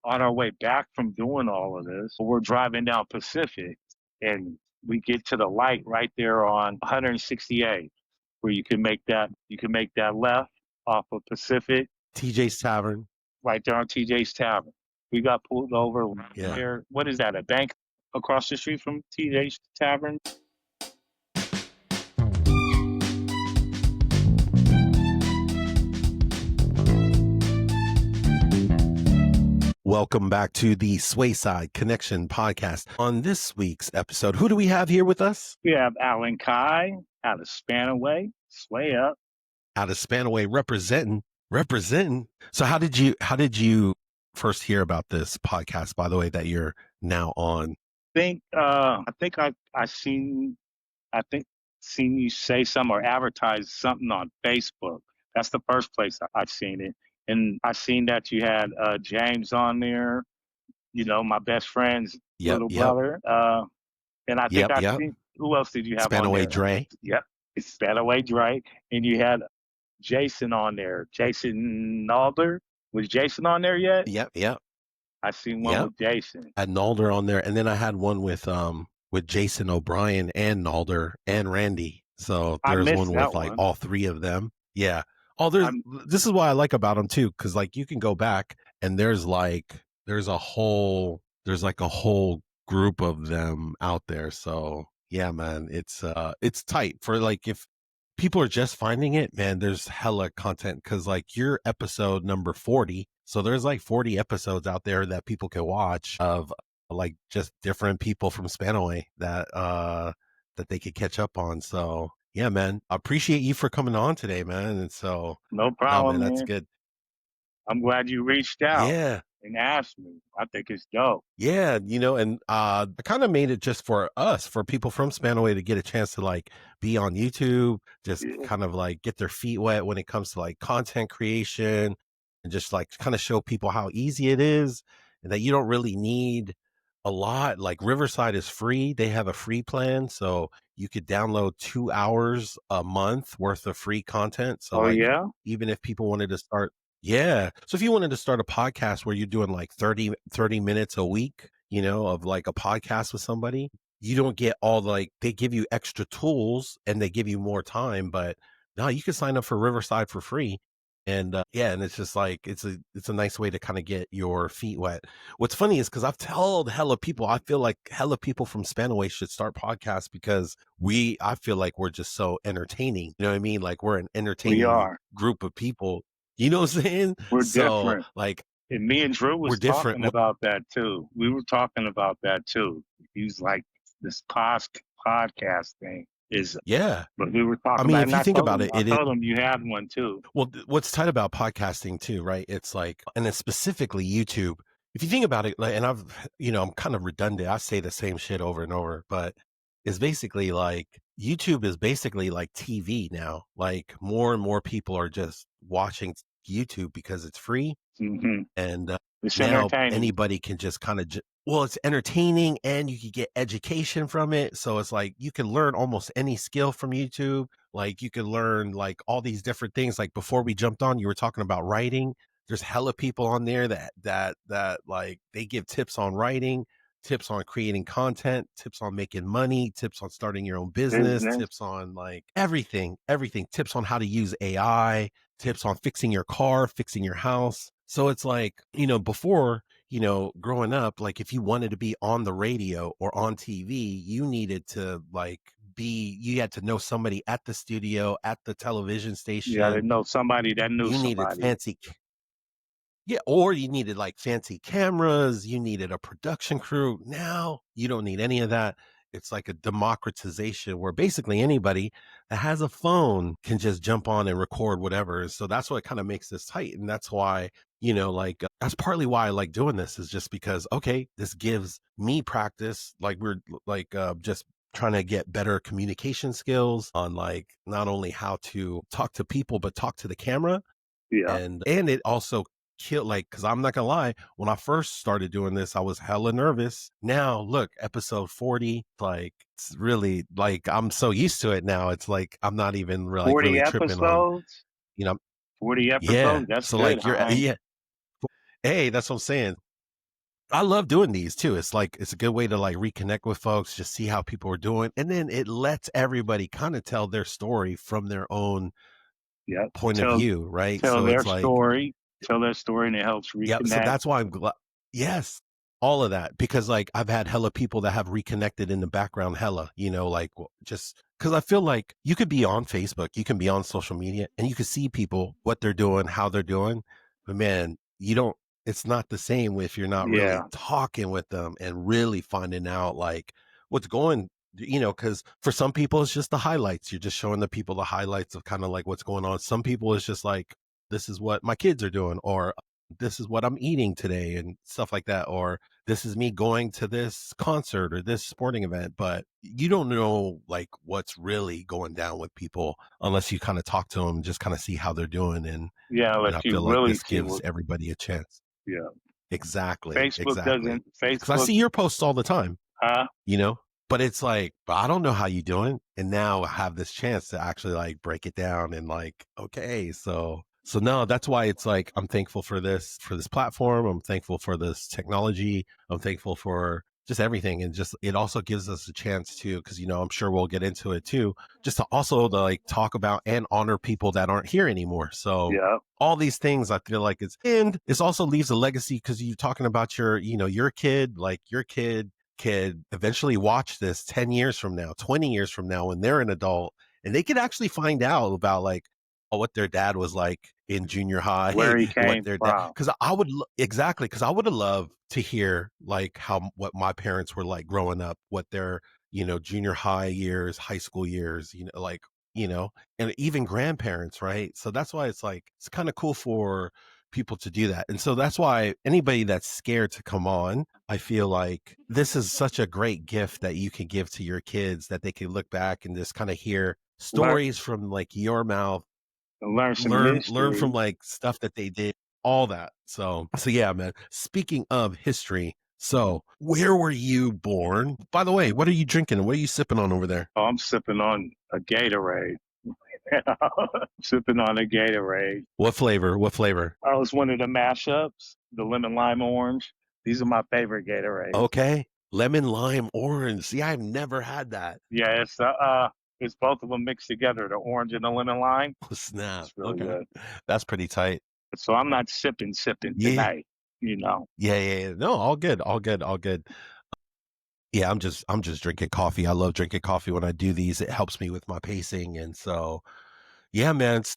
on our way back from doing all of this, we're driving down Pacific, and we get to the light right there on 168, where you can make that left off of Pacific, TJ's Tavern. right there on TJ's Tavern. We got pulled over Yeah. there. What is that? A bank across the street from TJ's Tavern? Welcome back to the Swayside Connection podcast. On this week's episode, who do we have here with us? We have Alan Kie out of Spanaway, Sway Up. Out of Spanaway, representing. So how did you first hear about this podcast, by the way, that you're now on? I think I seen you say something or advertise something on Facebook. That's the first place I've seen it. And I seen that you had James on there, my best friend's little brother. And I think seen, who else did you have on there? Spanaway Dre. Yep, it's Spanaway Dre. And you had Jason on there. Jason Nalder. Was Jason on there yet? Yep. I seen one with Jason. I had Nalder on there, and then I had one with Jason O'Brien and Nalder and Randy. So there's one with like all three of them. Yeah. Oh, this is what I like about them too, because like you can go back and there's a whole group of them out there. So yeah, man, it's tight for like if people are just finding it, man. There's hella content because like you're episode number 40, so there's like 40 episodes out there that people can watch of like just different people from Spanaway that they could catch up on. So. Yeah, man. I appreciate you for coming on today, man. And so no problem, man. That's good. I'm glad you reached out. And asked me. I think it's dope. Yeah, and I kind of made it just for us, for people from Spanaway to get a chance to like be on YouTube, just kind of like get their feet wet when it comes to like content creation and just like kind of show people how easy it is and that you don't really need a lot. Like Riverside is free. They have a free plan. So you could download 2 hours a month worth of free content. So even if people wanted to start, so if you wanted to start a podcast where you're doing like 30 minutes a week, of like a podcast with somebody, you don't get all they give you extra tools and they give you more time, but no, you can sign up for Riverside for free. And and it's just like it's a nice way to kind of get your feet wet. What's funny is because I've told hella people, I feel like hella people from Spanaway should start podcasts because I feel like we're just so entertaining. You know what I mean? Like we're an entertaining group of people. You know what I'm saying? We're different. Like, and me and Drew was talking about that too. We were talking about that too. He's like this podcast thing. But we were talking. I mean, if you think about it, I told him you had one too. Well, what's tight about podcasting too, right? It's like, and it's specifically YouTube. If you think about it, like, and I'm kind of redundant. I say the same shit over and over, but it's basically like YouTube is basically like TV now. Like more and more people are just watching YouTube because it's free, and now anybody can just kind of. Well, it's entertaining and you can get education from it. So it's like you can learn almost any skill from YouTube. Like you can learn like all these different things. Like before we jumped on, you were talking about writing. There's hella people on there that like they give tips on writing, tips on creating content, tips on making money, tips on starting your own business, tips on like everything, tips on how to use AI, tips on fixing your car, fixing your house. So it's like, before, growing up, like if you wanted to be on the radio or on TV, you needed to you had to know somebody at the studio, at the television station. You had to know somebody that knew somebody. Needed fancy. Yeah, or you needed like fancy cameras, you needed a production crew. Now you don't need any of that. It's like a democratization where basically anybody that has a phone can just jump on and record whatever. So that's what kind of makes this tight. And that's why, that's partly why I like doing this is just because, okay, this gives me practice. Like we're like just trying to get better communication skills on like not only how to talk to people, but talk to the camera. Yeah. And it also because I'm not gonna lie, when I first started doing this, I was hella nervous. Now look, episode 40, like it's really like I'm so used to it now. It's like I'm not even really 40 really episodes? tripping on 40 episodes. Yeah. That's so good, like you're hey, that's what I'm saying. I love doing these too. It's like it's a good way to like reconnect with folks, just see how people are doing, and then it lets everybody kind of tell their story from their own Yep. point of Tell view, right? tell So their it's like, story. Tell their story, and it helps yep. So reconnect. that's why I'm glad. Yes, all of that, because like I've had hella people that have reconnected in the background, hella, like just because I feel like you could be on Facebook, you can be on social media, and you can see people what they're doing, how they're doing, but man, you don't. It's not the same if you're not really Yeah. talking with them and really finding out like what's going. Because for some people it's just the highlights. You're just showing the people the highlights of kind of like what's going on. Some people it's just like this is what my kids are doing, or this is what I'm eating today and stuff like that, or this is me going to this concert or this sporting event. But you don't know like what's really going down with people unless you kind of talk to them and just kind of see how they're doing. Yeah. And Unless I you feel like really this see gives what. everybody a chance. Yeah. Exactly. Facebook Exactly. doesn't. Because I Facebook. see your posts all the time, Huh? you know? But it's like, but I don't know how you doing. And now I have this chance to actually like break it down and like, okay, so no, that's why it's like I'm thankful for this platform. I'm thankful for this technology. I'm thankful for just everything. And just it also gives us a chance to, because I'm sure we'll get into it too, just to also to like talk about and honor people that aren't here anymore. So Yeah. all these things I feel like it's also leaves a legacy because you're talking about your kid, like your kid could eventually watch this 10 years from now, 20 years from now when they're an adult, and they could actually find out about like what their dad was like in junior high, Where he what came their dad, from. because exactly, because I would have loved to hear like what my parents were like growing up, what their, junior high years, high school years, like, and even grandparents, right? So that's why it's like, it's kind of cool for people to do that. And so that's why anybody that's scared to come on, I feel like this is such a great gift that you can give to your kids that they can look back and just kind of hear Learn stories from like your mouth, learn some learn from history. like stuff that they did, all that. So yeah, man. Speaking of history, so where were you born? By the way, what are you drinking? What are you sipping on over there? Oh, I'm sipping on a Gatorade. Sipping on a Gatorade. What flavor? What flavor? I was one of the mashups, the lemon lime orange. These are my favorite Gatorades. Okay. Lemon, lime, orange. See, I've never had that. Yeah, it's both of them mixed together, the orange and the lemon lime. Oh, snap. It's really Okay. good. That's pretty tight. So I'm not sipping Yeah. tonight, you know. Yeah. No, all good. All good. All good. Yeah, I'm just drinking coffee. I love drinking coffee when I do these. It helps me with my pacing. And so, yeah, man, it's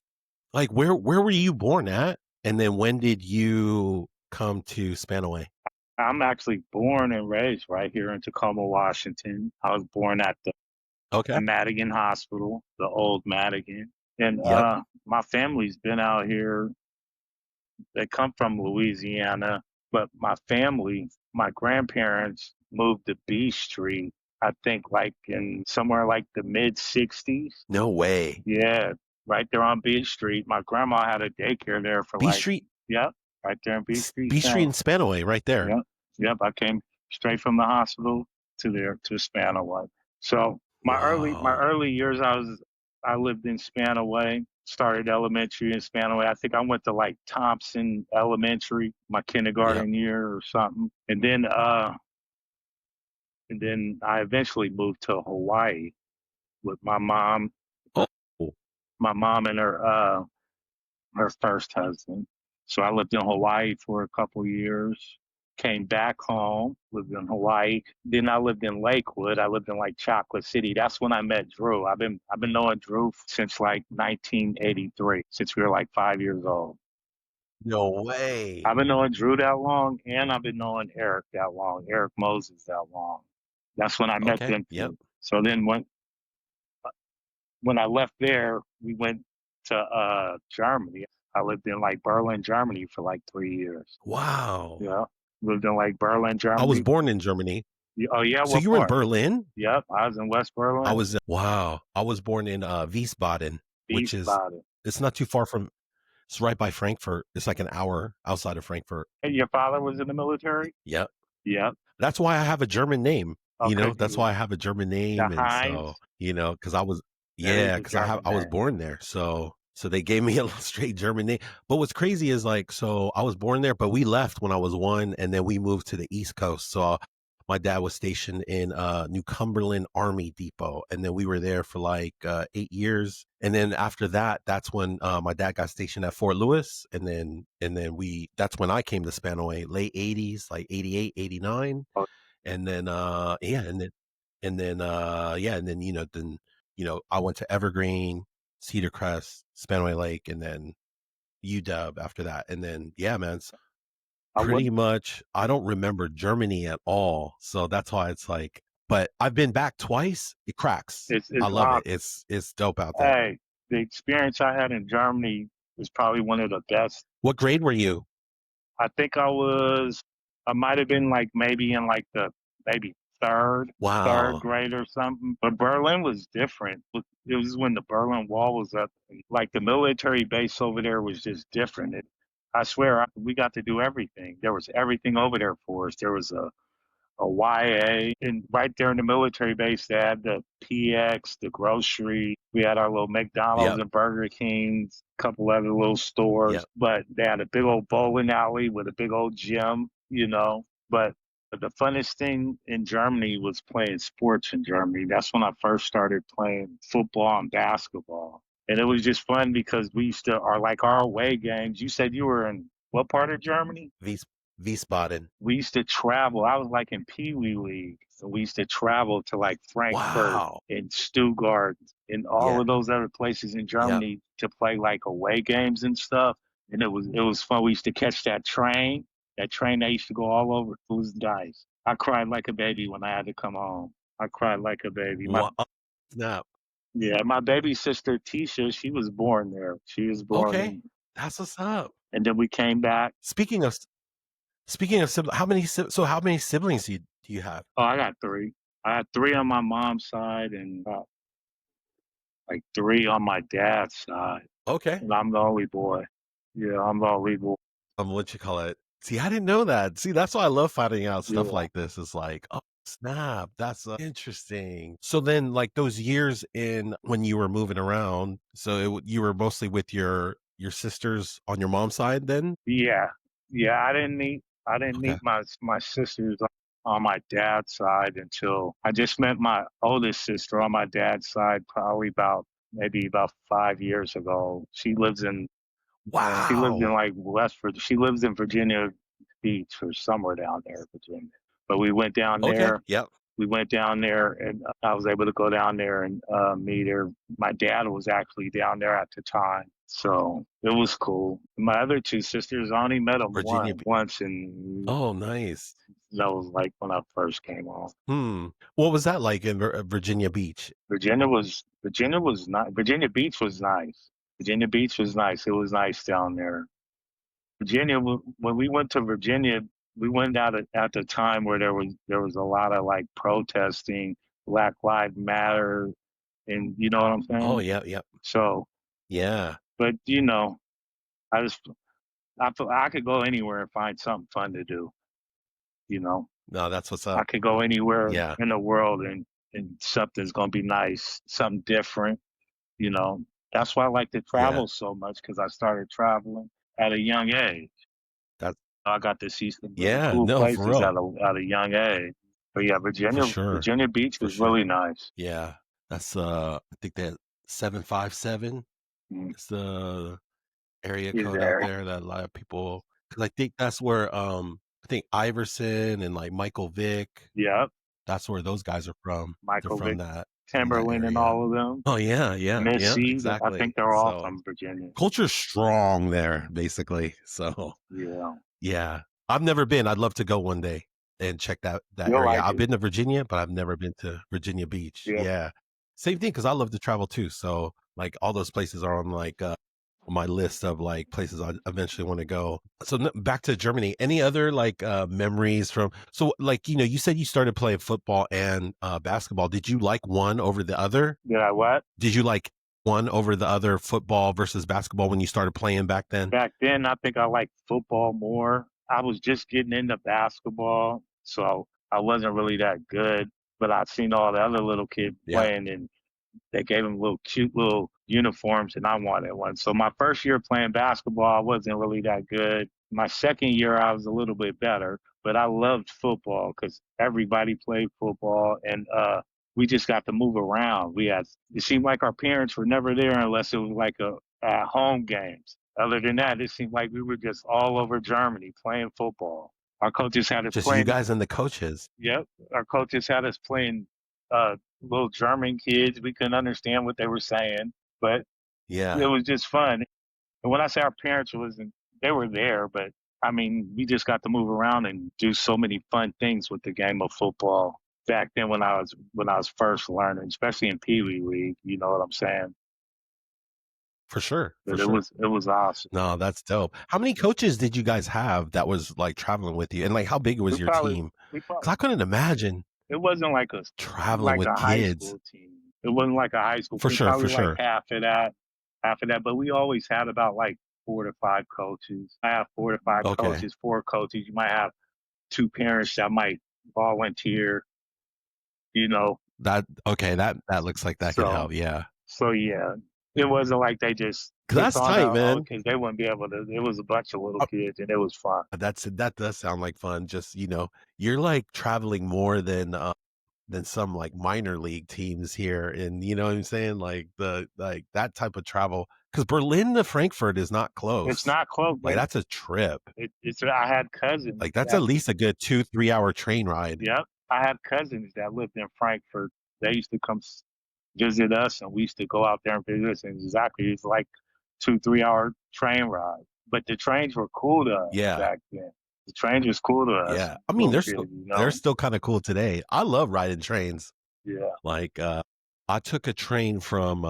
like where were you born at? And then when did you come to Spanaway? I'm actually born and raised right here in Tacoma, Washington. I was born at the Okay. Madigan Hospital, the old Madigan. And Yep. my family's been out here. They come from Louisiana, but my grandparents moved to B Street, I think like in somewhere like the mid 60s. No way. Yeah, right there on B Street. My grandma had a daycare there for B like, Street, yep, right there in B Street. B Street and Spanaway right there. Yep. Yep. I came straight from the hospital to Spanaway. So my Wow. early years I lived in Spanaway, started elementary in Spanaway. I think I went to like Thompson Elementary my Yep. kindergarten year or something. And then I eventually moved to Hawaii with Oh, my mom and her first husband. So I lived in Hawaii for a couple years, came back home, lived in Hawaii. Then I lived in Lakewood. I lived in like Chocolate City. That's when I met Drew. I've been knowing Drew since like 1983, since we were like 5 years old. no way. I've been knowing Drew that long, and I've been knowing Eric that long, Eric Moses that long. That's when I met Okay. them Yep. two. So then when I left there, we went to Germany. I lived in like Berlin, Germany for like 3 years. Wow. Yeah. Lived in like Berlin, I was Germany. born in Germany. Oh yeah, So what you were in part? Berlin? Yep, I was in West I Berlin, was wow. I was born in Wiesbaden, which is Wiesbaden. it's not too far from it's right by Frankfurt. It's like an hour outside of Frankfurt. And your father was in the military? Yep. Yep. That's why I have a German name. Okay, That's good. why I have a German The name. And so, Heinz, because I was that is yeah, a because German I was name. born there. So So they gave me a straight German name. But what's crazy is like, so I was born there, but we left when I was 1, and then we moved to the East Coast. So my dad was stationed in New Cumberland Army Depot, and then we were there for like 8 years. And then after that, that's when my dad got stationed at Fort Lewis, and then that's when I came to Spanaway, late 80s, like 88, 89. Oh, And then yeah, and then I went to Evergreen, Cedar Crest, Spanaway Lake, and then UW after that. And then yeah, man, it's I pretty wouldn't. much I don't remember Germany at all. So that's why it's like, but I've been back twice. It cracks. I It's love it. awesome. It's dope out there. Hey, the experience I had in Germany was probably one of the best. What grade were you? I think I might have been like maybe in like the maybe third Wow. grade or something. But Berlin was different. It was when the Berlin Wall was up. Like the military base over there was just different. I swear we got to do everything. There was everything over there for us. There was a YA, and right there in the military base, they had the PX, the grocery. We had our little McDonald's Yep. and Burger Kings, a couple other little stores, Yep. but they had a big old bowling alley with a big old gym, you know. But the funnest thing in Germany was playing sports in Germany. That's when I first started playing football and basketball. And it was just fun because we used to, our away games. You said you were in what part of Germany? Wies Wiesbaden. We used to travel. I was like in Pee Wee League. So we used to travel to like Frankfurt Wow. and Stuttgart and all Yeah. of those other places in Yep. Germany to play like away games and stuff. And it was fun. We used to catch that train. That train that used to go all over. It was nice. I cried like a baby when I had to come home. I cried like a baby. Wow. Snap. My baby sister Tisha, she was born there. She was born Okay. in, That's what's up. and then we came back. Speaking of siblings, how many siblings do you have? Oh, I got three. I had three on my mom's side and like three on my dad's side. Okay. And I'm the only boy. Yeah, I'm the only boy. What you call it? See, I didn't know that. See, that's why I love finding out stuff Yeah. like this. It's like, oh, snap. That's interesting. So then, like those years in when you were moving around, so you were mostly with your sisters on your mom's side then? Yeah. Yeah. I didn't meet Okay. my sisters on my dad's side until I just met my oldest sister on my dad's side probably maybe about 5 years ago. She lives in Wow. like West Virginia. She lives in Virginia Beach or somewhere down there, Virginia. But we went down Okay. there. Yep. We went down there, and I was able to go down there and meet her. My dad was actually down there at the time, so it was cool. My other two sisters, I only met them Virginia. once, and Oh, nice. that was like when I first came home. What was that like in Virginia Beach? Virginia Beach was nice. Virginia Beach was nice. It was nice down there. When we went to Virginia, we went out at the time where there was a lot of like protesting, Black Lives Matter, and you know what I'm Oh, saying. yeah, yep. So, Yeah. but I just I feel I could go anywhere and find something fun to do. You know, No, that's what's I up. could go anywhere Yeah. in the world and something's gonna be nice, something different. You know, that's why I like to Yeah. travel so much because I started traveling at a young age. That I got to see some really yeah, cool no, for places real. at a young age. But yeah, For Virginia sure. Virginia Beach For was sure. really nice. Yeah. That's I think that 757 Mm, is the area is code out there? there that a lot of people, because I think that's where I think Iverson and like Michael Vick, Yep. that's where those guys are from. They're Michael from Vick, that Timberland, and area. all of them. Oh yeah, yeah, yeah, Missy, I think exactly. they're all So from Virginia. culture's strong there, basically. So Yeah, yeah. I've never been. I'd love to go one day and check that you'll area. like I've it. been to Virginia, but I've never been to Virginia Beach. Yeah, Yeah. Same thing, because I love to travel too. So like all those places are on like on my list of like places I eventually want to go. So back to Germany. Any other like memories from, so like you said you started playing football and basketball. Did you like one over the other? did I what? Did you like one over the other, football versus basketball, when you started playing back then? Back then, I think I liked football more. I was just getting into basketball, so I wasn't really that good. But I seen all the other little kids Yeah. playing, and they gave them little cute little uniforms, and I wanted one. So my first year playing basketball, I wasn't really that good. My second year, I was a little bit better, but I loved football because everybody played football, and we just got to move around. It seemed like our parents were never there unless it was like a at home games. Other than that, it seemed like we were just all over Germany playing football. Our coaches had us Just you playing. guys and the coaches. Yep, our coaches had us playing little German kids. We couldn't understand what they were saying, but it Yeah, was just fun. And when I say our parents wasn't, they were there, but I mean, we just got to move around and do so many fun things with the game of football back then when I was first learning, especially in Pee Wee League. You know what I'm saying? for sure, for But sure. it was awesome. No, that's dope. How many coaches did you guys have that was like traveling with you? And like how big was your team? We Because probably I couldn't imagine it wasn't traveling like with a high kids. school team. It wasn't like a high school For team. sure, Probably for like sure. half of that. But we always had about like 4 to 5 coaches. I have 4 to 5 Okay. coaches, 4 coaches. You might have 2 parents that might volunteer. You know, That okay, that looks like that could so help. Yeah. yeah, it wasn't like they just 'Cause took that's on tight, our own man. because they wouldn't be able to. It was a bunch of little Uh, kids and it was fun. that does sound like fun. Just, you're like traveling more than some like minor league teams here. And you know what I'm saying? Like like that type of travel. Because Berlin to Frankfurt is not It's close. not close, Like but that's a trip. it's. I had cousins Like that's at that. least a good 2-3 hour train ride. Yep. I had cousins that lived in Frankfurt. They used to come visit us, and we used to go out there and visit. And exactly, it's like 2, 3 hour train ride. But the trains were cool to us Yeah. back then. The trains was cool to us, Yeah. I mean, little kids. You they're know. still kind of cool today. I love riding trains. Yeah. Like I took a train from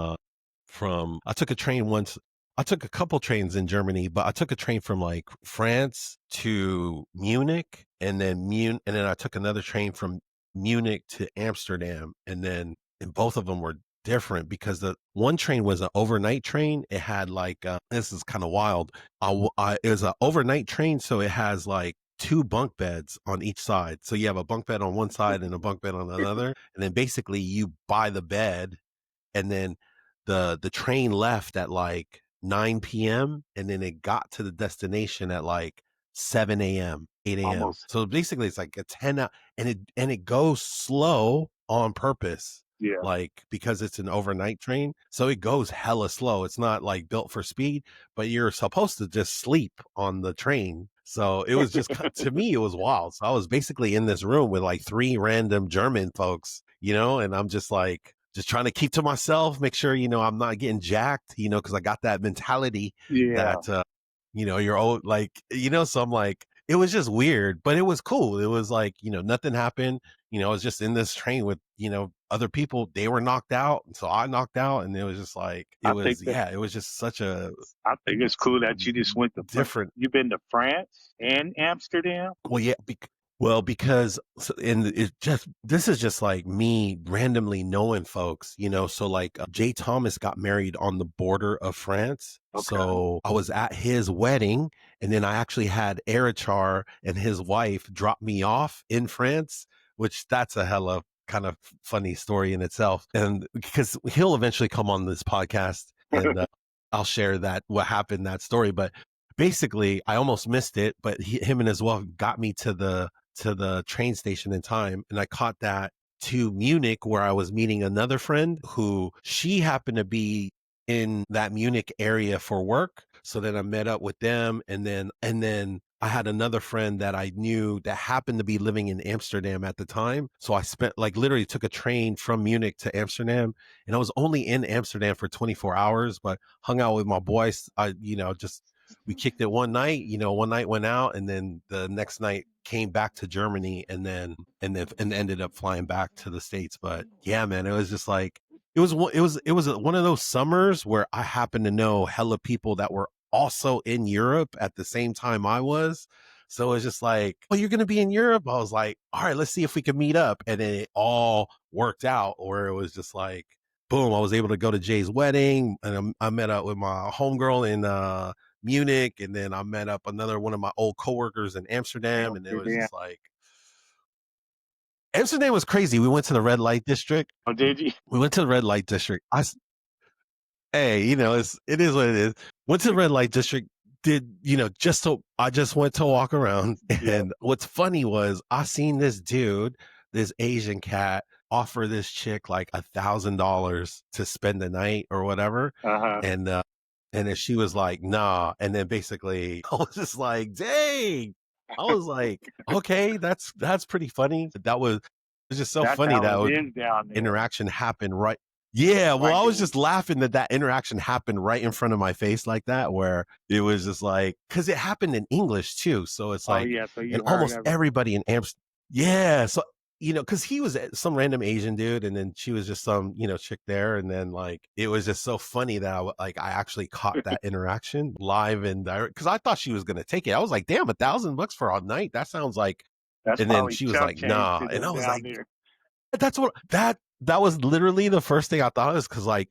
I took a train once. I took a couple trains in Germany, but I took a train from like France to Munich, and then I took another train from Munich to Amsterdam, and both of them were different because the one train was an overnight train. It had like this is kind of wild. It was an overnight train, so it has like two bunk beds on each side. So you have a bunk bed on one side and a bunk bed on another, and then basically you buy the bed, and then the train left at like 9 p.m. and then it got to the destination at like 7 a.m., 8 a.m. Almost. So basically it's like a 10 hour, and it goes slow on purpose. Yeah. Like because it's an overnight train. So it goes hella slow. It's not like built for speed, but you're supposed to just sleep on the train. So it was just to me, it was wild. So I was basically in this room with like three random German folks, and I'm just like, just trying to keep to myself, make sure, I'm not getting jacked, because I got that mentality Yeah. that, you're old, like, so I'm like, it was just weird, but it was cool. It was like, nothing happened. I was just in this train with, other people, they were knocked out. And so I knocked out, and it was just like, I think that it was just such a I think it's cool that you just went to. different. You've been to France and Amsterdam. Well, yeah, because and this is just like me randomly knowing folks, so like Jay Thomas got married on the border of France. Okay. So I was at his wedding, and then I actually had Erichar and his wife drop me off in France, which that's a hella kind of funny story in itself. And because he'll eventually come on this podcast, and I'll share what happened, that story. But basically I almost missed it, but him and his wife got me to the train station in time, and I caught that to Munich, where I was meeting another friend who she happened to be in that Munich area for work. So then I met up with them, and then I had another friend that I knew that happened to be living in Amsterdam at the time. So I spent like literally took a train from Munich to Amsterdam, and I was only in Amsterdam for 24 hours, but hung out with my boys. Just we kicked it one night, one night went out, and then the next night came back to Germany, and ended up flying back to the States. But yeah, man, it was just like, it was one of those summers where I happened to know hella people that were also in Europe at the same time I was. So it was just like, oh, you're going to be in Europe? I was like, all right, let's see if we can meet up. And then it all worked out, where it was just like, boom, I was able to go to Jay's wedding, and I met up with my homegirl in Munich, and then I met up another one of my old coworkers in Amsterdam, and it was Amsterdam. just like, Amsterdam was crazy. We went to the red light district. Oh, did you? We went to the red light district. Hey, it is what it is. Went to the red light district, I just went to walk around. Yeah. And what's funny was I seen this dude, this Asian cat, offer this chick like $1,000 to spend the night or whatever. Uh-huh. And and then she was like, nah. And then basically I was just like, dang. I was like, okay, that's pretty funny. It's just so That's funny how that it is down there. interaction happened right. Yeah, well, Like I it was was, just laughing that that interaction happened right in front of my face like that, where it was just like, because it happened in English too. So it's oh like, yeah, so and you heard almost everything. everybody in Amsterdam, yeah. So, because he was some random Asian dude, and then she was just some, chick there. And then like, it was just so funny that I actually caught that interaction live and direct because I thought she was going to take it. I was like, damn, $1,000 for a night. That sounds like, That's and then probably she was chump like, change nah. to And I them was down like, there. that's what that was literally the first thing I thought is because like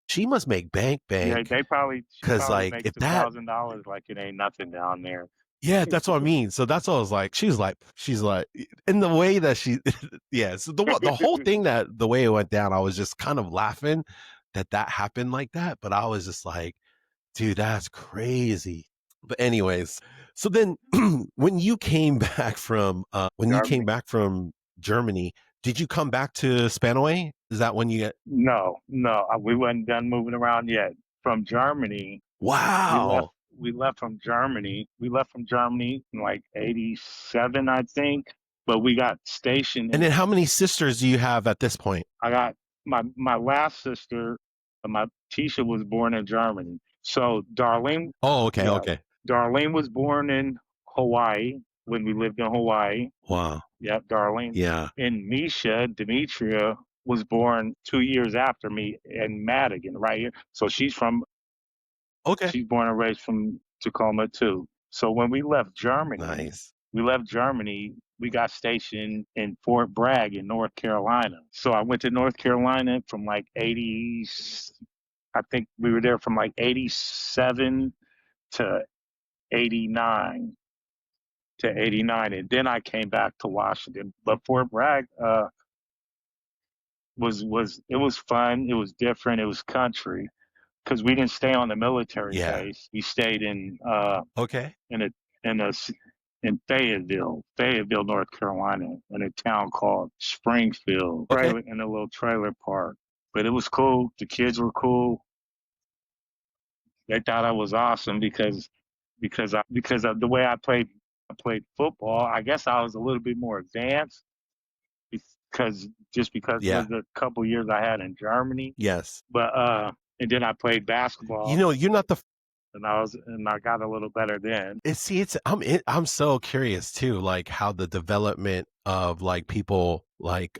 she must make Yeah, bank she because probably like makes if the that $1,000 like it ain't nothing down there. yeah that's what I mean. So that's what I was like. She's like in the way that she yeah. So the whole thing that the way it went down, I was just kind of laughing that happened like that. But I was just like, dude, that's crazy. But anyways, so then when you came back from Germany. Germany, did you come back to Spanaway? Is that when you get No, no, we wasn't done moving around yet. From Germany, we left. wow. We left from Germany. We left from Germany in like '87, I think. But we got stationed And in. then how many sisters do you have at this point? I got my last sister. My Tisha was born in Germany. So Darlene, Oh, okay, yeah, okay. Darlene was born in Hawaii when we lived in Hawaii. Wow. Yep, Darlene. Yeah. And Misha, Demetria, was born 2 years after me in Madigan, right here. So Okay. she's born and raised from Tacoma too. So when Nice. We left Germany, we got stationed in Fort Bragg in North Carolina. So I went to North Carolina from like 80, I think we were there from like 87 to 89 to 89. And then I came back to Washington. But Fort Bragg, it was fun. It was different. It was country because we didn't stay on the military Yeah. base. We stayed Okay. in a in a in Fayetteville, North Carolina, in a town called Springfield, Okay. right in a little trailer park. But it was cool. The kids were cool. They thought I was awesome because of the way I played football. I guess I was a little bit more advanced because Yeah. of the couple years I had in Germany. Yes. But and then I played basketball You're not the and I got a little better then. see I'm so curious too like how the development of like people like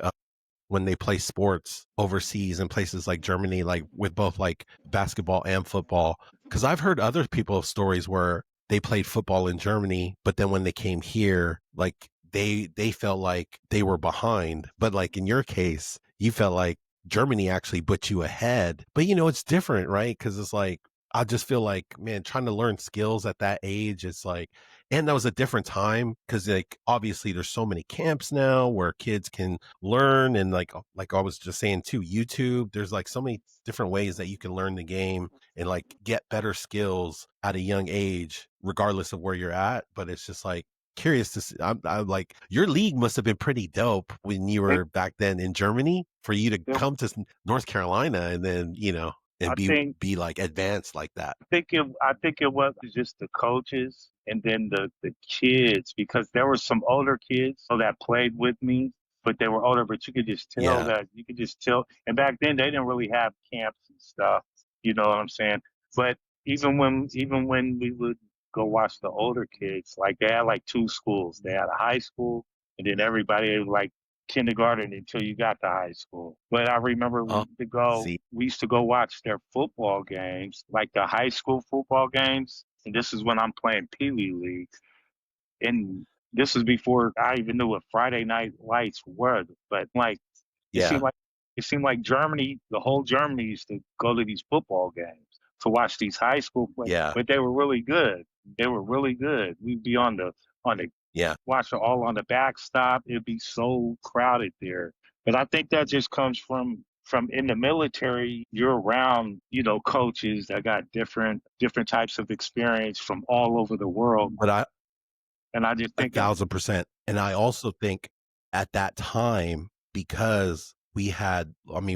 when they play sports overseas in places like Germany, like with both like basketball and football. Cause I've heard other people's stories where they played football in Germany, but then when they came here, like they felt like they were behind. But like in your case, you felt like Germany actually put you ahead. But it's different, right? Cause it's like I just feel like, man, trying to learn skills at that age, it's like, and that was a different time because like obviously there's so many camps now where kids can learn and like I was just saying too, YouTube, there's like so many different ways that you can learn the game and like get better skills at a young age regardless of where you're at. But it's just like curious to see. I'm like your league must have been pretty dope when you It, were back then in Germany for you to it, come to North Carolina and then and I think be like advanced like that. I think it was just the coaches and then the kids because there were some older kids that played with me, but they were older. But Yeah. you could just tell. And back then they didn't really have camps and stuff. You know what I'm saying? But even when we would go watch the older kids, like they had like two schools. They had a high school, and then everybody was like kindergarten until you got to high school. But I remember Oh, see. we used to go watch their football games, like the high school football games. And this is when I'm playing Pee Wee League. And this was before I even knew what Friday night lights were. But like, it seemed Yeah. like, it seemed like Germany, the whole Germany used to go to these football games to watch these high school players. Yeah. But they were really good. They were really good. We'd be on the Yeah. watch it all on the backstop. It'd be so crowded there. But I think that just comes from from in the military, you're around, coaches that got different types of experience from all over the world. But And I just think 1,000%. And I also think at that time, because we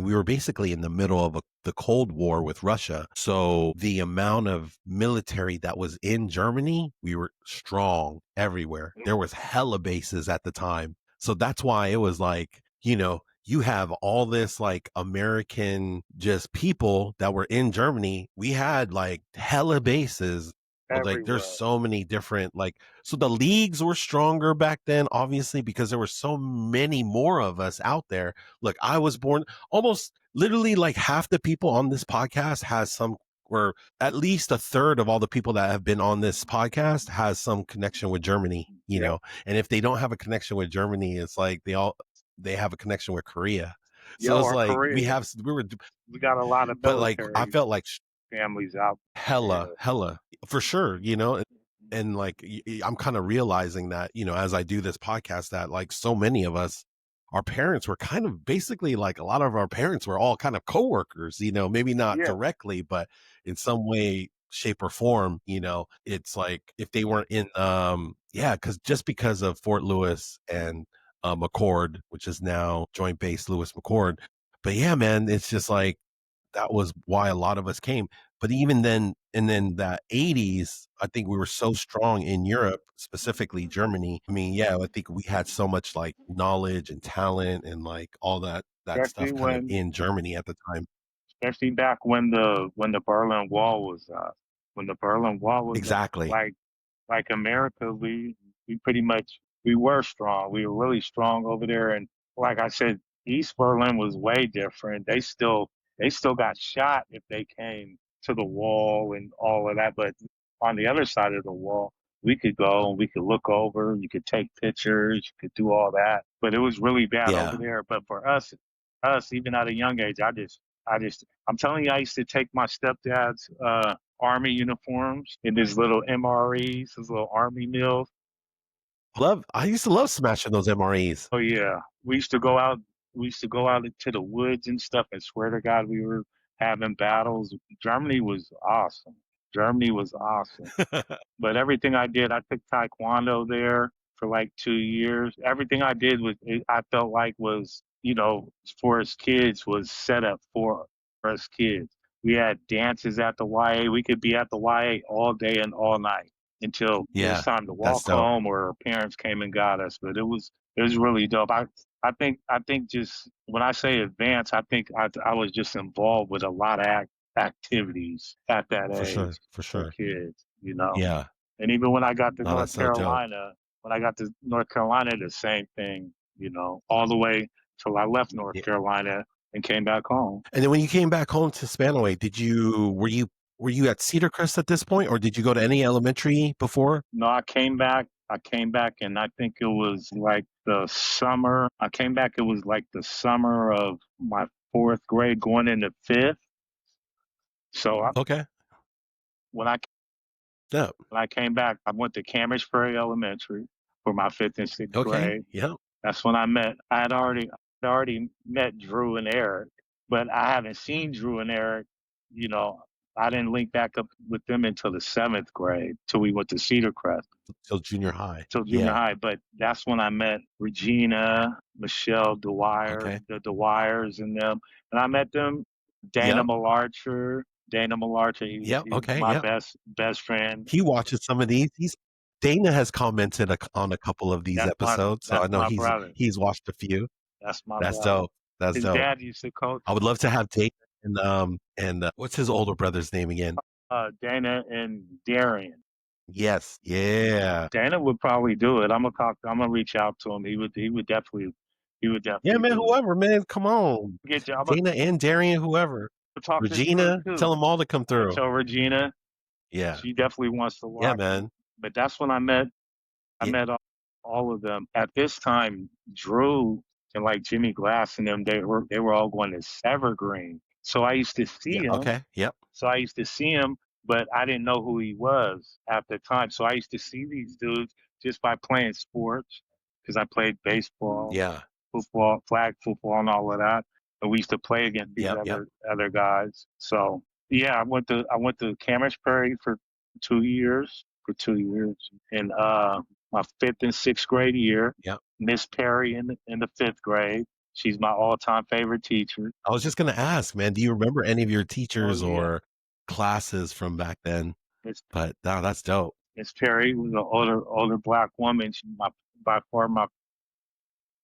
were basically in the middle of the Cold War with Russia. So the amount of military that was in Germany, we were strong everywhere. There was hella bases at the time. So that's why it was like, you have all this like American just people that were in Germany. We had like hella bases. Like there's everywhere. so many different so the leagues were stronger back then, obviously, because there were so many more of us out there. Look, I was born almost literally like half the people on this podcast has some, or at least a third of all the people that have been on this podcast has some connection with Germany, Yep. and if they don't have a connection with Germany, it's like they have a connection with Korea. So Yo, it's our like Korea. We got a lot of but like I military felt like families out there. hella for sure, and like I'm kind of realizing that, as I do this podcast, that like so many of us, our parents were kind of basically like a lot of our parents were all kind of coworkers, maybe not Yeah, directly, but in some way, shape or form, it's like if they weren't in, yeah, because of Fort Lewis and McCord, which is now Joint Base Lewis McCord. But yeah, man, it's just like, that was why a lot of us came. But even then, and then the 80s, I think we were so strong in Europe, specifically Germany. I mean, yeah, I think we had so much like knowledge and talent and like all that especially stuff kind of when in Germany at the time. especially back when the Berlin Wall was up. When the Berlin Wall was up, Exactly. like America, we pretty much we were strong. We were really strong over there, and like I said, East Berlin was way different. They still got shot if they came to the wall and all of that. But on the other side of the wall, we could go and we could look over. You could take pictures. You could do all that. But it was really bad over Yeah. there. But for us, even at a young age, I'm telling you, I used to take my stepdad's army uniforms in these little MREs, these little army mills. I used to love smashing those MREs. Oh yeah, we used to go out. We used to go out into the woods and stuff. And swear to God, we were having battles. Germany was awesome. Germany was awesome. But everything I did, I took Taekwondo there for like 2 years. Everything I did I felt like was, for us kids was set up for us kids. We had dances at the YA. We could be at the YA all day and all night until it was Yeah, time to that's walk dope. home or our parents came and got us. But it was really dope. I think just when I say advance, I think I was just involved with a lot of activities at that For sure. age For for sure. kids. Yeah. And even when I got to No, North that's so dope. Carolina, the same thing, all the way till I left North Yeah. Carolina and came back home. And then when you came back home to Spanaway, were you at Cedar Crest at this point, or did you go to any elementary before? No, I came back. And I think it was like the summer. I came back. It was like the summer of my fourth grade, going into fifth. So Okay. when I Yeah. when I came back, I went to Cambridge Prairie Elementary for my fifth and sixth Okay. grade. Yeah. That's when I had already met Drew and Eric, but I haven't seen Drew and Eric. You know, I didn't link back up with them until the seventh grade, till we went to Cedar Crest, Till junior high. till junior Yeah. high. But that's when I met Regina, Michelle Dwyer, Okay. the Dwyers and them, and I met them. Dana Yep. Malarcher, Yep. he was Okay. my Yep. best friend. He watches some of these. Dana has commented on a couple of these episodes, so I That's know my brother. he's watched a few. That's my That's brother. dope. That's His dope. dad used to coach I would love to have Dana and what's his older brother's name again? Dana and Darian. Yes. Yeah. Dana would probably do it. I'm gonna reach out to him. He would Yeah, definitely man. do it. Whoever, man. Come on. Get you. I'm gonna Dana and Darian, whoever. talk to Drew Regina, tell too. them all to come And through. tell Regina Yeah. she definitely wants to Yeah, watch him. man. But that's when I Yeah. met all of them. At this time, Drew and like Jimmy Glass and them, they were all going to Evergreen. So I used to see Yeah. him. Okay. Yep. So I used to see him, but I didn't know who he was at the time. So I used to see these dudes just by playing sports because I played baseball, Yeah. football, flag football, and all of that. and we used to play against these Yep. Yep. other guys. So yeah, I went to Cameron Prairie for 2 years. In my fifth and sixth grade year. Yep. Miss Perry in the fifth grade. She's my all time favorite teacher. I was just gonna ask, man, do you remember any of your Oh teachers yeah, or classes from back then? Miss But no, that's dope. Miss Perry was an older black woman. She's by far my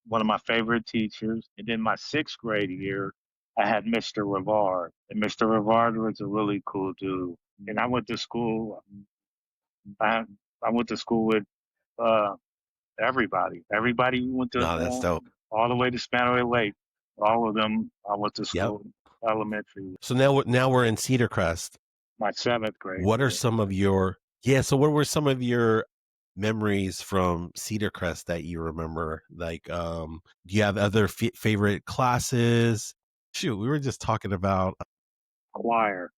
one of my favorite teachers. And then my sixth grade year, I had Mr. Rivard, and Mr. Rivard was a really cool dude. And I went to school. I I went to school with uh, everybody. Everybody went to No, that's dope. all the way to Spanaway Lake. All of them. I went to Yep. school elementary. So now we're in Cedar Crest. My seventh grade What are year. some of your so what were some of your memories from Cedar Crest that you remember? Like, do you have other favorite classes? Shoot, we were just talking about, Choir.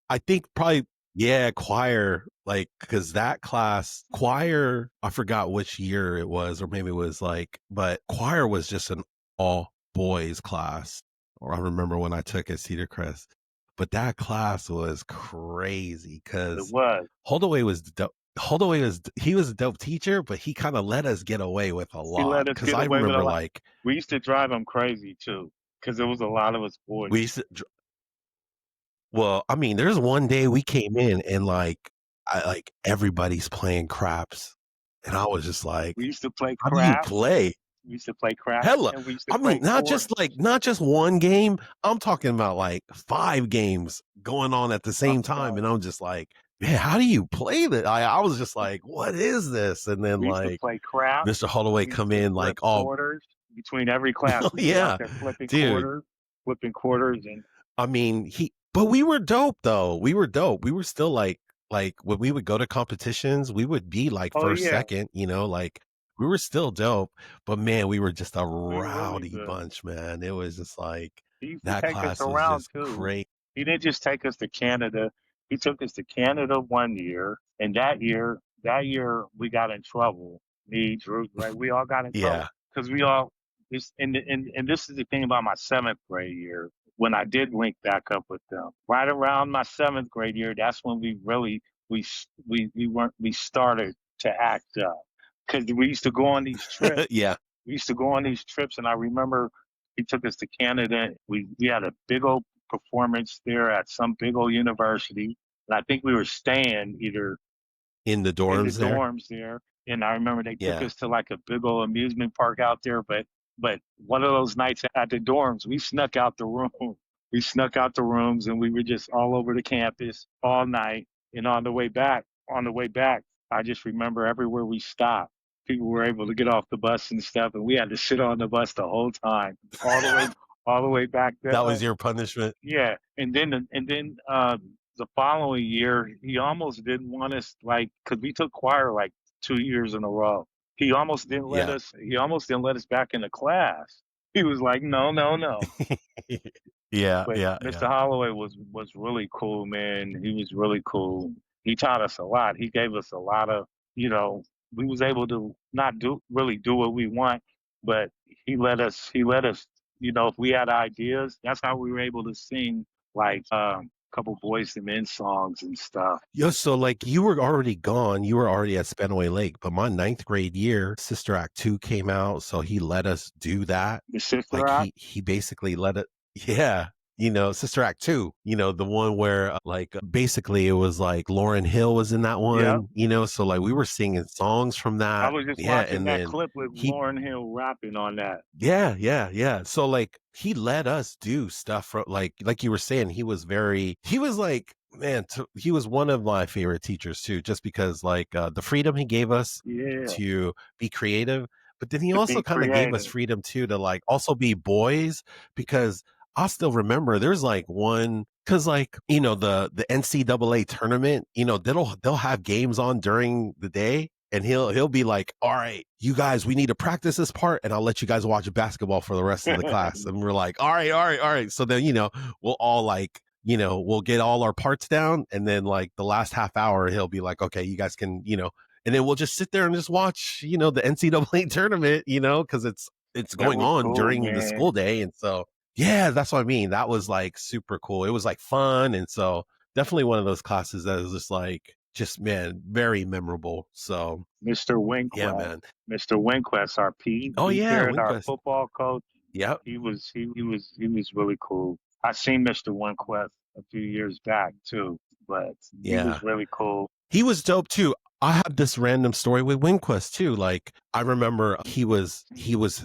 I think probably, yeah, choir, like, cause that class, choir, I forgot which year it was, or maybe it was like, but choir was just an all boys class. Or I remember when I took at Cedar Crest, but that class was crazy It because was. Holdaway was dope. He was a dope teacher, but he kind of let us get away with a He lot. let us Cause get I away with a remember lot. like We used to drive him crazy too, because there was a lot of us boys. we used to, well, I mean, there's one day we came in and like everybody's playing craps. And I was just like, We used to play how do you craps. play? We used to play craps, Hella. and we used to I mean, play quarters. not just one game. I'm talking about like 5 games going on at the same time. And I'm just like, man, how do you play that? I was just like, what is this? And then We used to like play craps. Mr. Holloway We used come to in flip like all, quarters between every class. oh We'd be out yeah, there dude. flipping quarters, and I mean, but we were dope though. We were dope. We were still like when we would go to competitions, we would be like oh first, yeah, second, like we were still dope. But man, we were just a we were really rowdy good. bunch, man. It was just like He used to that take us class was around just too. great. He didn't just take us to Canada. He took us to Canada one year, and that year we got in trouble. Me, Drew, right? We all got in trouble Yeah. because we all this and this is the thing about my seventh grade year. When I did link back up with them, right around my seventh grade year, that's when we really we started to act up because we used to go on these trips. Yeah. We used to go on these trips, and I remember he took us to Canada. We had a big old performance there at some big old university, and I think we were staying either In the in the dorms there. dorms there. And I remember they took Yeah. us to like a big old amusement park out there. But one of those nights at the dorms, we snuck out the room. We snuck out the rooms, and we were just all over the campus all night. And on the way back, I just remember everywhere we stopped, people were able to get off the bus and stuff, and we had to sit on the bus the whole time, all the way back That there. was your punishment. Yeah, and then the following year, he almost didn't want us like because we took choir like 2 years in a row. He almost didn't let Yeah. us. He almost didn't let us back in the class. He was like, "No, no, no." Yeah. But Yeah. Mr. Yeah. Holloway was really cool, man. He was really cool. He taught us a lot. He gave us a lot of, you know, we was able to not do what we want, but he let us, if we had ideas, that's how we were able to sing like a couple Boys and Men songs and stuff. Yo, so like you were already gone. You were already at Spanaway Lake, but my ninth grade year, Sister Act 2 came out. So he let us do that. The Sister Like Act? he basically let it, yeah. Sister Act 2, the one where basically it was like Lauryn Hill was in that Yep. one, so like we were singing songs from I that. was just Yeah. watching And that then clip with he, Lauryn Hill rapping on that. yeah, yeah, yeah. So like he let us do stuff from like you were saying, he was like, man, he was one of my favorite teachers too, just because like the freedom he gave us Yeah. to be creative, but then he To also be kind of gave us creative. freedom too to like also be boys because I still remember there's like one because like the NCAA tournament, they'll have games on during the day and he'll be like, all right, you guys, we need to practice this part and I'll let you guys watch basketball for the rest of the class. And we're like, all right, all right, all right. So then, we'll all like, we'll get all our parts down. And then like the last half hour, he'll be like, okay, you guys can, and then we'll just sit there and just watch, the NCAA tournament, cause it's That going was on cool, during the man. school day. And so Yeah, that's what I mean. That was like super cool. It was like fun. And so definitely one of those classes that is just like, just man, very memorable. So Mr. yeah, Winquest, man. Mr. Winquest, our Oh PE yeah, parent, our Winquest. football coach. Yep. He was really cool. I seen Mr. Winquest a few years back too, but he Yeah. was really cool. He was dope too. I have this random story with Winquest too. Like I remember he was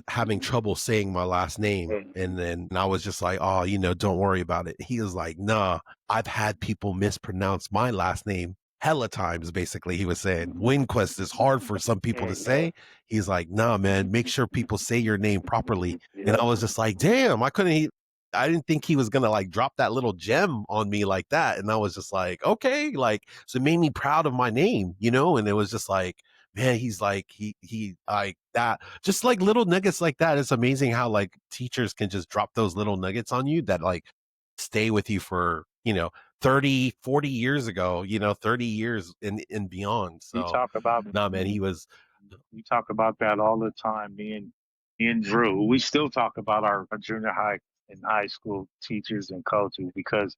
having trouble saying my last name. And then I was just like, oh, don't worry about it. He was like, nah, I've had people mispronounce my last name hella times, basically. He was saying Winquest is hard for some people to say. He's like, nah, man, make sure people say your name properly. And I was just like, damn, I didn't think he was gonna like drop that little gem on me like that. And I was just like, okay, like, so it made me proud of my name, and it was just like, man, he's like, he like that, just like little nuggets like that. It's amazing how like teachers can just drop those little nuggets on you that like stay with you for, 30, 40 years ago, 30 years and beyond. We So, talk about nah, man, he was we talk about that all the time. Me and Drew, we still talk about our junior high and high school teachers and coaches because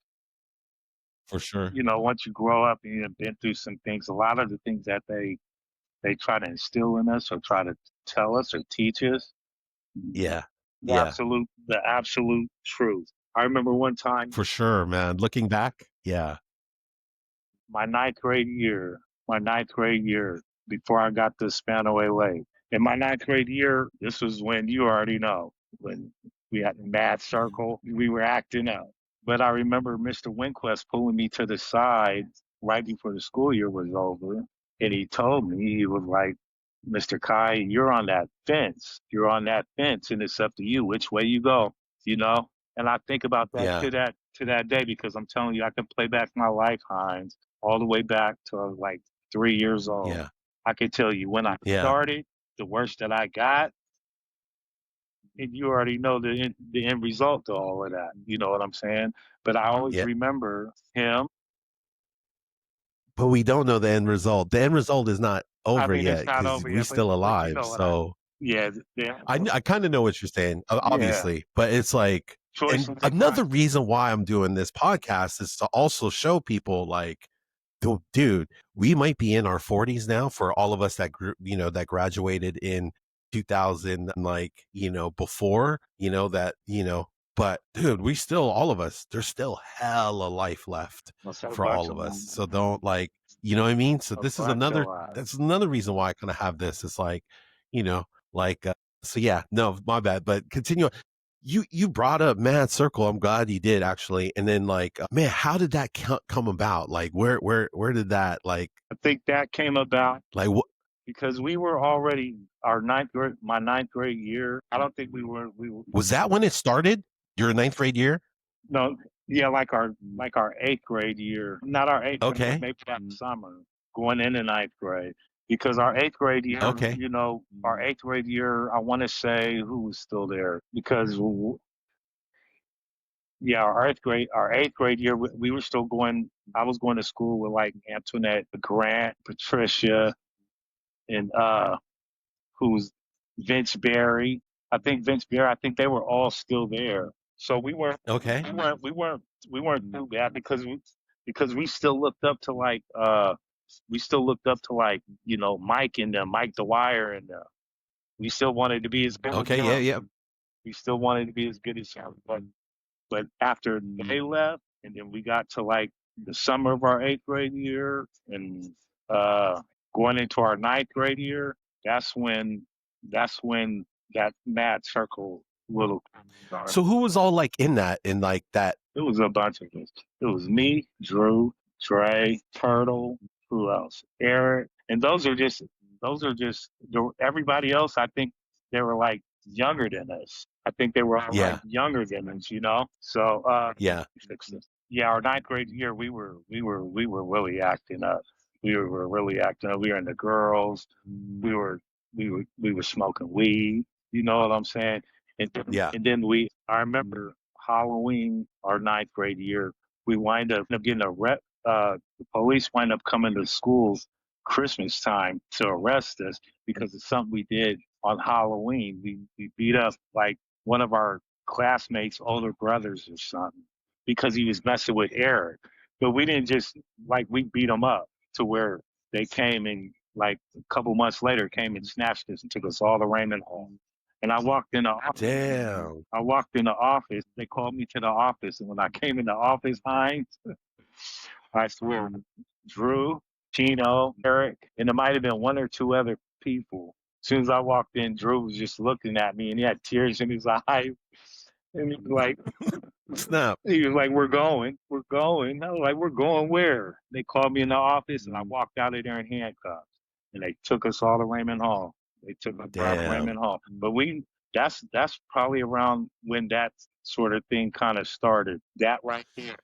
for sure. once you grow up and you've been through some things, a lot of the things that they try to instill in us or try to tell us or teach us, Yeah. the Yeah, absolute truth. I remember one time, for sure, man. Looking back. Yeah. my ninth grade year, before I got the Spanaway leg. In my ninth grade year, this was when you already know, when we had the math circle, we were acting out. But I remember Mr. Winquest pulling me to the side right before the school year was over. And he told me, he was like, Mr. Kie, you're on that fence. You're on that fence, and it's up to you which way you go, you know? And I think about that Yeah. to that day because I'm telling you, I can play back my lifetimes all the way back to like 3 years old. Yeah. I can tell you when I Yeah. started, the worst that I got, and you already know the end result of all of that. You know what I'm saying? But I always Yeah. remember him. But we don't know the end result. The end result is not I over mean, yet it's not because over we're yet, but still you alive. know what I. So Yeah, yeah, I kind of know what you're saying, yeah. obviously, but it's like, and Choices and another crimes. reason why I'm doing this podcast is to also show people like, dude, we might be in our 40s now for all of us that grew, that graduated in 2000, like, before, but dude, we still, all of us, there's still hella life left What's a for bunch all of of us. them? So don't like, what I mean? So A this is bunch of that's another reason why I kind of have this. It's like, you know, like, so yeah, no, my bad, but continue. You brought up Mad Circle. I'm glad you did actually. And then like, man, how did that come about? Like, where did that I think that came about like what because we were already my ninth grade year. I don't think we were was that when it started? Your ninth grade year? no, yeah, like our eighth grade year, not our eighth grade, but Okay, maybe that summer going into ninth grade. Because our eighth grade year, okay, I want to say who was still there because yeah, our eighth grade year, we were still going. I was going to school with like Antoinette, Grant, Patricia, and who's Vince Barry. I think Vince Barry. I think they were all still there. So we weren't okay, we weren't too bad because we still looked up to like Mike and them, Mike Dwyer and them. We still wanted to be as good as okay, yeah, them. yeah, We still wanted to be as good as him. But after they left, and then we got to like the summer of our eighth grade year, and uh, going into our ninth grade year, that's when that's when that mad circle little started. so who was all like in like that? It was a bunch of us. It was me, Drew, Trey, Turtle, who else? Eric, and those are just everybody else. I think they were like younger than us. I think they were all like Yeah, younger than us. So yeah, fix this. Yeah, our ninth grade year, we were really acting up. We were really acting up. We were in the girls. We were smoking weed. You know what I'm saying? yeah, And then I remember Halloween, our ninth grade year, we wind up getting the police wind up coming to schools Christmas time to arrest us because of something we did on Halloween. We beat up like one of our classmates' older brothers or something because he was messing with Eric. But we didn't just we beat him up to where they came and like a couple months later came and snatched us and took us all to Raymond Hall. And I walked in the office. Damn. I walked in the office. They called me to the office, and when I came in the office, Hines, I swear, Drew, Chino, Eric, and there might have been one or two other people. As soon as I walked in, Drew was just looking at me, and he had tears in his eyes. And he was like, Snap. he was like, we're going. I was like, we're going where? They called me in the office, and I walked out of there in handcuffs. And they took us all to Raymond Hall. They took us to Raymond Hall. But that's probably around when that sort of thing kind of started. That right there.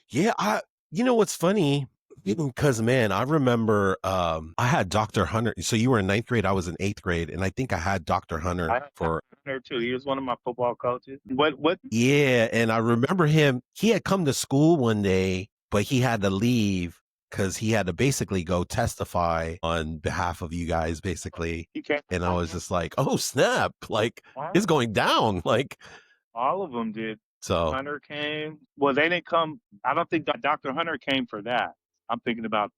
Yeah, you know what's funny? Because man, I remember I had Dr. Hunter. So you were in 9th grade, I was in 8th grade, and I think I had Dr. Hunter for Hunter too. He was one of my football coaches. What? Yeah, and I remember him. He had come to school one day, but he had to leave because he had to basically go testify on behalf of you guys, basically. And I was just like, oh snap! Like it's going down. Like all of them did. So Hunter came. Well, they didn't come. I don't think Dr. Hunter came for that. I'm thinking about.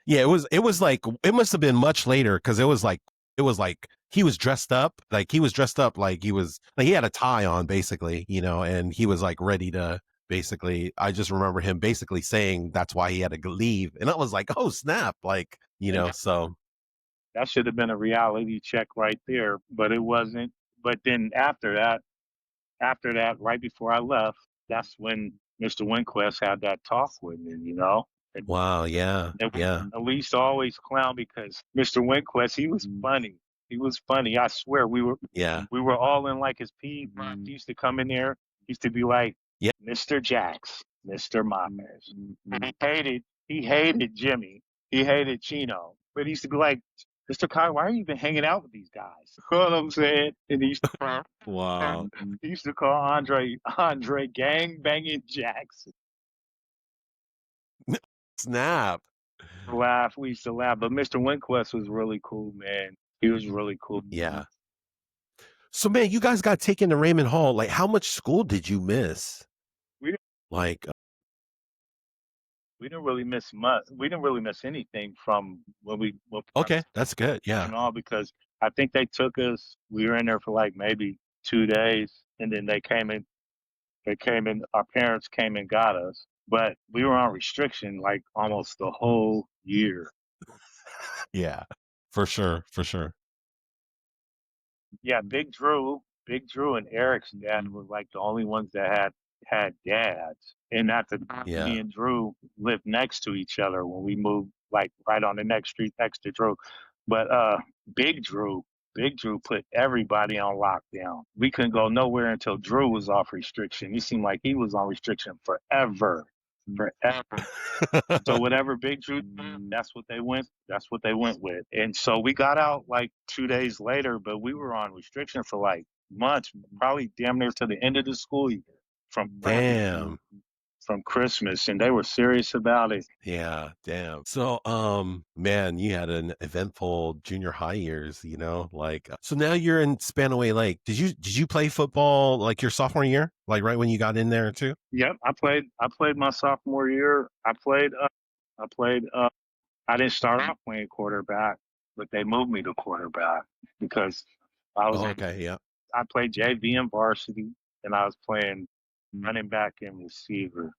Yeah, it was like it must have been much later because it was like he was dressed up like he was like he had a tie on basically, you know, and he was like ready to basically. I just remember him basically saying that's why he had to leave, and I was like, oh snap, like you know, so that should have been a reality check right there, but it wasn't. But then after that, right before I left, that's when Mr. Winquist had that talk with me, you know. And, wow, yeah, yeah. We used to always clown because Mr. Winquist, he was funny. He was funny. I swear, we were all in like his pee. He used to come in there. He used to be like, yeah, Mr. Jacks, Mr. Myers. He hated Jimmy. He hated Chino. But he used to be like, Mr. Kie, why are you even hanging out with these guys? You know what I'm saying? And he used to wow. He used to call Andre gang banging Jackson. Snap. We used to laugh. But Mr. Winquist was really cool, man. He was really cool. Yeah. So man, you guys got taken to Raymond Hall. Like, how much school did you miss? We didn't really miss much. We didn't really miss anything from when we. Okay, that's good. Yeah. And all because I think they took us. We were in there for like maybe 2 days, and then they came in. Our parents came and got us, but we were on restriction like almost the whole year. Yeah, for sure. Yeah, Big Drew and Eric's dad were like the only ones that had dads. And at the time, me and Drew lived next to each other when we moved like right on the next street next to Drew. But Big Drew put everybody on lockdown. We couldn't go nowhere until Drew was off restriction. He seemed like he was on restriction forever. So whatever Big Drew did, that's what they went with. And so we got out like 2 days later, but we were on restriction for like months, probably damn near to the end of the school year. From Christmas, and they were serious about it. Yeah, damn. So, man, you had an eventful junior high years, you know, like, so now you're in Spanaway Lake. Did you play football like your sophomore year? Like right when you got in there too? Yep. I played my sophomore year. I didn't start off playing quarterback, but they moved me to quarterback because I was, I played JV and varsity, and I was playing running back and receiver.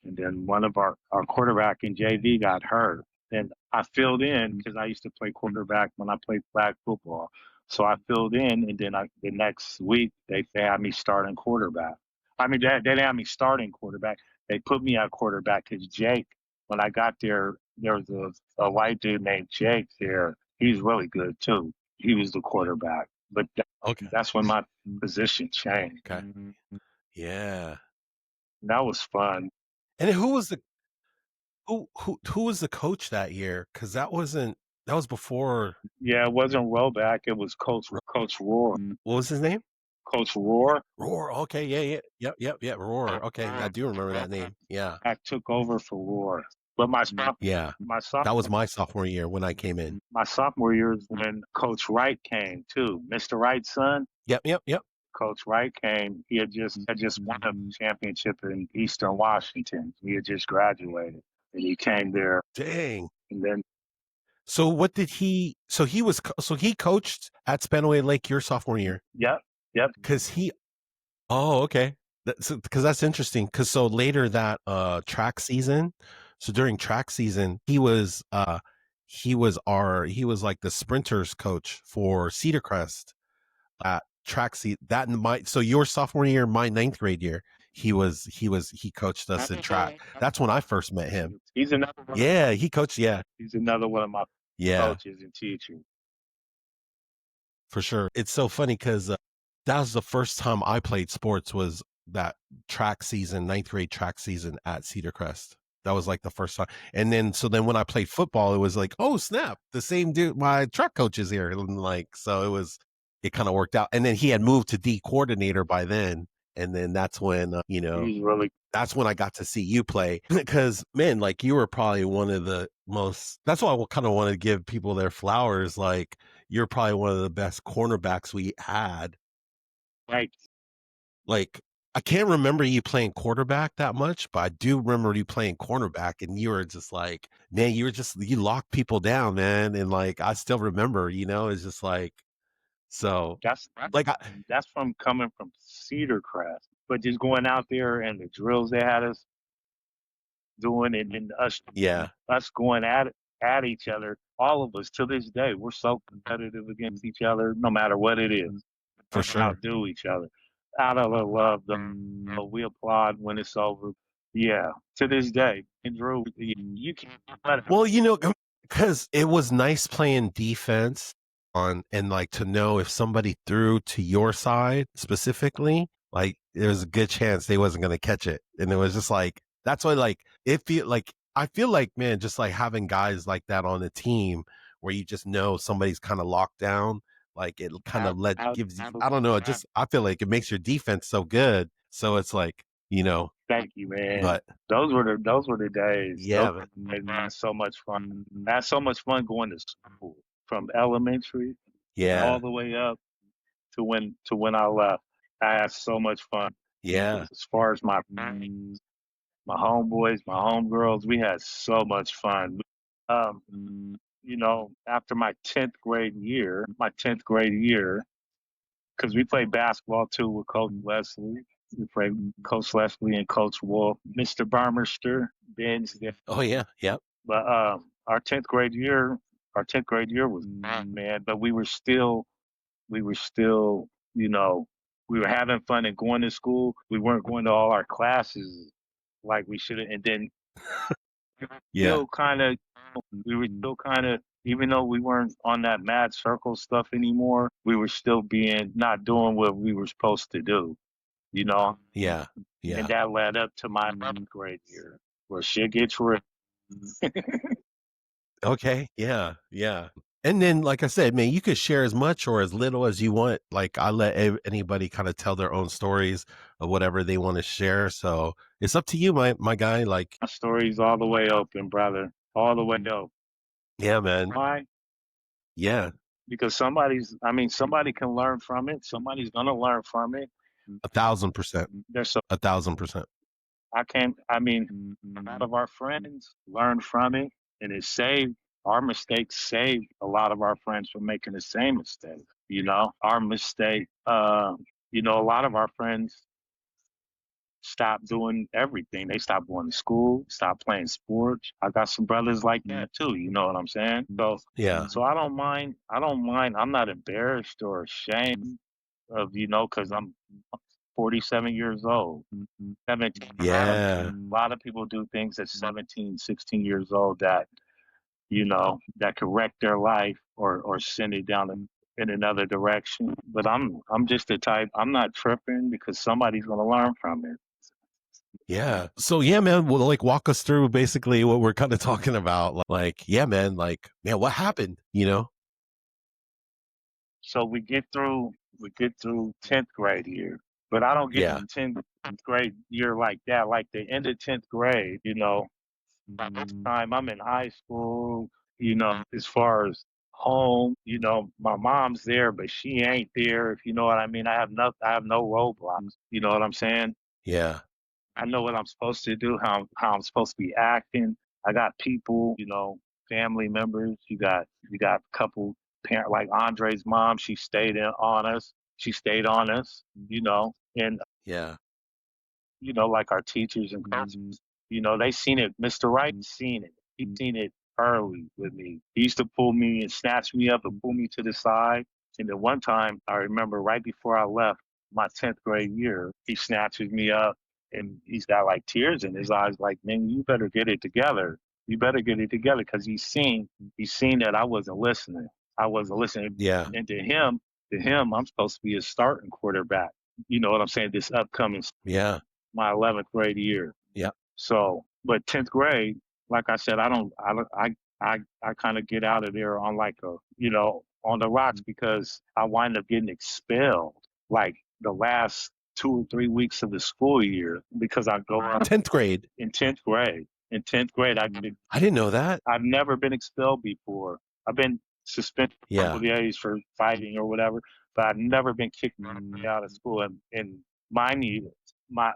And then one of our quarterback in JV got hurt. And I filled in because I used to play quarterback when I played flag football. So I filled in, and then the next week they had me starting quarterback. I mean, they didn't have me starting quarterback. They put me at quarterback because Jake, when I got there was a white dude named Jake there. He's really good too. He was the quarterback. But that's when my position changed. Okay. Yeah. That was fun. And who was the coach that year? Because that was before. Yeah, it wasn't Roback. It was Coach Roar. What was his name? Coach Roar. Roar. Okay. Yeah. Yep. Roar. Okay, I do remember that name. Yeah. I took over for Roar. But that was my sophomore year when I came in. My sophomore year is when Coach Wright came too. Mr. Wright's son. Yep. Coach Wright came, he had just won a championship in Eastern Washington. He had just graduated, and he came there, Dang. and then So what did he? So he coached at Spanaway Lake your sophomore year yep, yep. because he. Oh, okay. Because that's interesting. Because so later that track season, so during track season, he was like the sprinters coach for Cedar Crest at track seat that might so your sophomore year, my ninth grade year, he coached us in track. That's when I first met him. He's another one. Yeah, he coached. Yeah, He's another one of my yeah, coaches and teachers. for sure. It's so funny because that was the first time I played sports was that track season, ninth grade track season at Cedar Crest. That was like the first time. And then, so then when I played football, it was like, oh snap, the same dude, my track coach is here. And like, so it kind of worked out. And then he had moved to D coordinator by then. And then that's when, He's really that's when I got to see you play because man, like you were probably one of the most, that's why I kind of want to give people their flowers. Like you're probably one of the best cornerbacks we had. right. Like I can't remember you playing quarterback that much, but I do remember you playing cornerback and you were just like, man, you locked people down, man. And like, I still remember, it's just like, so That's like, that's from coming from Cedar Crest, but just going out there and the drills they had us doing it and yeah, us going at each other. All of us to this day, we're so competitive against each other, no matter what it is. for We sure. outdo each other. Out of the love, we applaud when it's over. Yeah, to this day, and Drew, you can't let him. Well, because it was nice playing defense on and like to know if somebody threw to your side specifically, like there's a good chance they wasn't gonna catch it. And it was just like that's why like I feel like man, just like having guys like that on the team where you just know somebody's kind of locked down, like it kind of gives you I don't know, it just I feel like it makes your defense so good. So it's like, Thank you, man. but Those were the days. yeah, Those had so much fun. I had so much fun going to school from elementary yeah, all the way up to when I left. I had so much fun. yeah, As far as my friends, my homeboys, my homegirls, we had so much fun. After my 10th grade year, because we played basketball too with Coach Leslie. We played Coach Leslie and Coach Wolf, Mr. Barmester, Ben's there. oh yeah, yep, But our 10th grade year was fun, man. But we were still, we were having fun and going to school. We weren't going to all our classes like we should have. And then yeah, we were still kind of, even though we weren't on that mad circle stuff anymore, we were still not doing what we were supposed to do, you know? yeah, And yeah. that led up to my 11th grade year where shit gets real. Okay. Yeah. Yeah. And then, like I said, man, you could share as much or as little as you want. Like I let anybody kind of tell their own stories of whatever they want to share. So it's up to you, my guy. Like, My story's all the way open, brother. All the way open. yeah, man. Why? Yeah. Because somebody can learn from it. Somebody's going to learn from it. 1,000%. There's so 1,000%. a lot of our friends learned from it, and our mistakes saved a lot of our friends from making the same mistake. Our mistake, a lot of our friends stopped doing everything. They stopped going to school, stopped playing sports. I got some brothers like that too. You know what I'm saying? So, Yeah. so I don't mind. I don't mind. I'm not embarrassed or ashamed of, because I'm 47 years old. 17. Yeah. A lot of people do things at 17, 16 years old that, that could wreck their life or send it down in another direction. But I'm just the type, I'm not tripping because somebody's going to learn from it. Yeah. So yeah, man, well, like walk us through basically what we're kind of talking about. Like, yeah, man, what happened? So we get through 10th grade year, but I don't get Yeah. to 10th grade year like that. Like the end of 10th grade, by this time I'm in high school, as far as home. You know, my mom's there, but she ain't there. If you know what I mean. I have no roadblocks. You know what I'm saying? Yeah. I know what I'm supposed to do, how I'm supposed to be acting. I got people, you know, family members. You got a couple parent like Andre's mom. She stayed in on us. She stayed on us, you know, and Yeah. you know, like our teachers and counselors, you know, they seen it. Mr. Wright seen it. He seen it early with me. He used to pull me and snatch me up and pull me to the side. And then one time, I remember right before I left my 10th grade year, he snatches me up and he's got like tears in his eyes, like, man, you better get it together. You better get it together because he's seen that I wasn't listening. I wasn't listening. Yeah. And to him, I'm supposed to be a starting quarterback. You know what I'm saying? This upcoming Yeah. my 11th grade year. Yeah. So, but 10th grade, like I said, I kind of get out of there on like a, you know, on the rocks because I wind up getting expelled like the last 2 or 3 weeks of the school year because I go up 10th grade. in 10th grade. In 10th grade, I didn't know that. I've never been expelled before. I've been suspended for a couple Yeah. of days for fighting or whatever, but I've never been kicked out of school. And mind you, my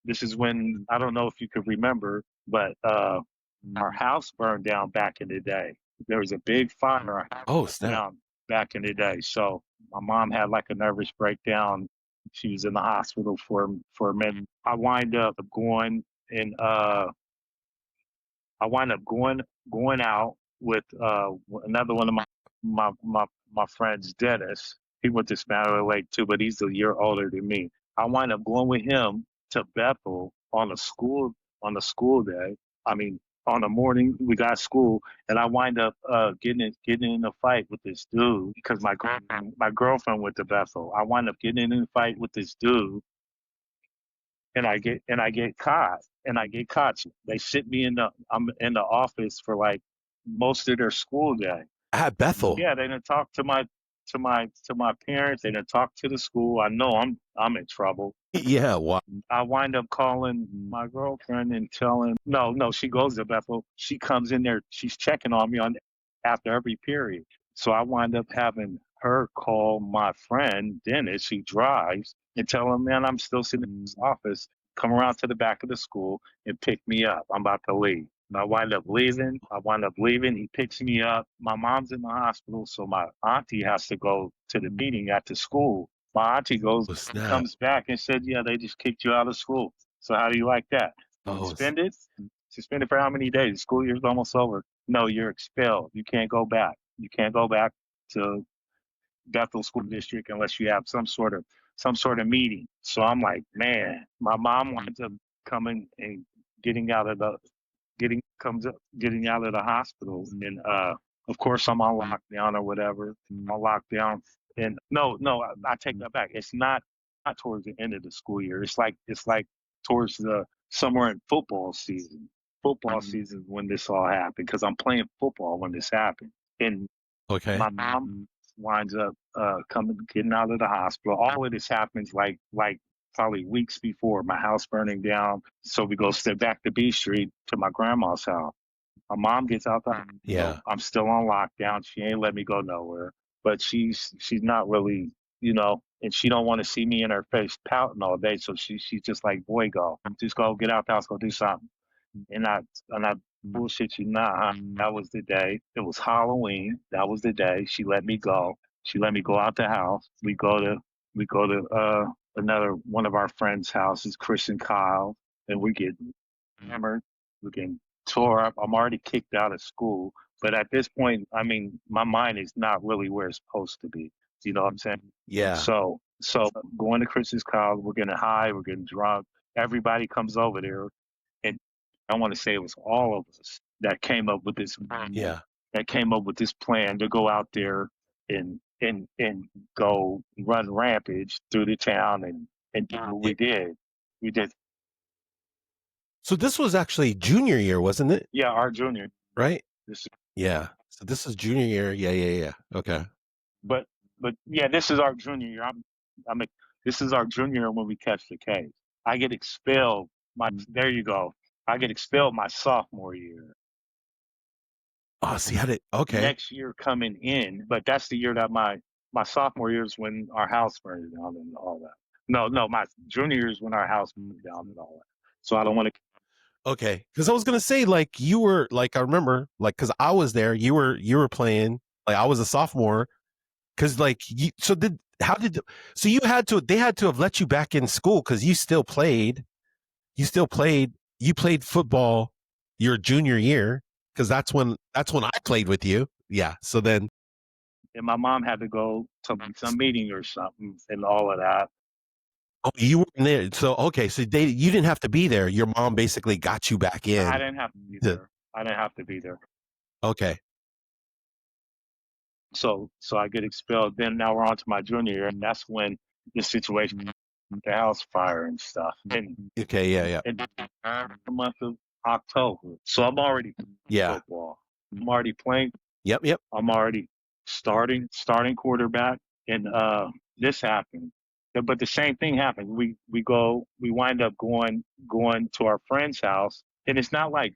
this is when I don't know if you could remember, but our house burned down back in the day. There was a big fire. Our house Oh, burned snap. down back in the day. So my mom had like a nervous breakdown. She was in the hospital for a minute. And I wind up going out with another one of my my my friends, Dennis. He went to Spanaway too, but he's a year older than me. I wind up going with him to Bethel on a school day. I mean, on the morning we got school, and I wind up getting in a fight with this dude because my girlfriend went to Bethel. I wind up getting in a fight with this dude and I get caught and I get caught. They sit me in the I'm in the office for like most of their school day. At Bethel. Yeah, they didn't talk to my parents. They didn't talk to the school. I know I'm in trouble. Yeah. Wow. I wind up calling my girlfriend and telling no, she goes to Bethel. She comes in there, she's checking on me on after every period. So I wind up having her call my friend Dennis, she drives, and tell him, man, I'm still sitting in his office. Come around to the back of the school and pick me up. I'm about to leave. And I wind up leaving. He picks me up. My mom's in the hospital, so my auntie has to go to the meeting at the school. My auntie goes Oh, snap. comes back and said, "Yeah, they just kicked you out of school. So how do you like that? Oh, Suspended? Suspended for how many days? The school year's almost over. No, you're expelled. You can't go back. You can't go back to Bethel School District unless you have some sort of meeting." So I'm like, man, my mom winds up coming and getting out of the getting out of the hospital, and of course I'm on lockdown or whatever. On lockdown, and no, I take that back. It's not towards the end of the school year. It's like towards the somewhere in football season. Football season when this all happened because I'm playing football when this happened, and okay. my mom winds up getting out of the hospital. All of this happens like probably weeks before my house burning down. So we go step back to B Street to my grandma's house. My mom gets out the hospital. Yeah. I'm still on lockdown. She ain't let me go nowhere. But she's not really, you know, and she don't want to see me in her face pouting all day. So she's just like, boy, go. Just go get out the house, go do something. And I bullshit you not. That was the day. It was Halloween. That was the day. She let me go. She let me go out the house. We go to another one of our friends' houses, Chris and Kyle, and we get hammered. We get tore up. I'm already kicked out of school. But at this point, I mean, my mind is not really where it's supposed to be. You know what I'm saying? Yeah. So going to Chris's college, we're getting high, we're getting drunk. Everybody comes over there, and I want to say it was all of us that came up with this Yeah. plan to go out there and go run rampage through the town and do what we did. We did, So this was actually junior year, wasn't it? yeah, our junior. Right? This, Yeah. So this is junior year. Yeah. Yeah. Yeah. Okay. but yeah, this is our junior year. I'm this is our junior year when we catch the case. I get expelled. There you go. I get expelled my sophomore year. Oh, see, okay. Next year coming in, but that's the year that my sophomore year is when our house burned down and all that. No, my junior year is when our house burned down and all that. So I don't want to. Okay, because I was gonna say, like, you were like, I remember, like, because I was there, you were playing, like, I was a sophomore, because like you, so did how did so you had to they had to have let you back in school because you still played you played football your junior year, because that's when I played with you. Yeah, so then And my mom had to go to some meeting or something and all of that. oh, you weren't there. So okay, so you didn't have to be there. Your mom basically got you back I in. didn't have to be To, there. I didn't have to be there. okay, So I get expelled. Then now we're on to my junior year, and that's when the situation, the house fire and stuff. And okay, yeah, in the month of October, so I'm already playing yeah, football. I'm already playing. yep, I'm already starting quarterback, and this happened. But the same thing happened. We wind up going to our friend's house, and it's not like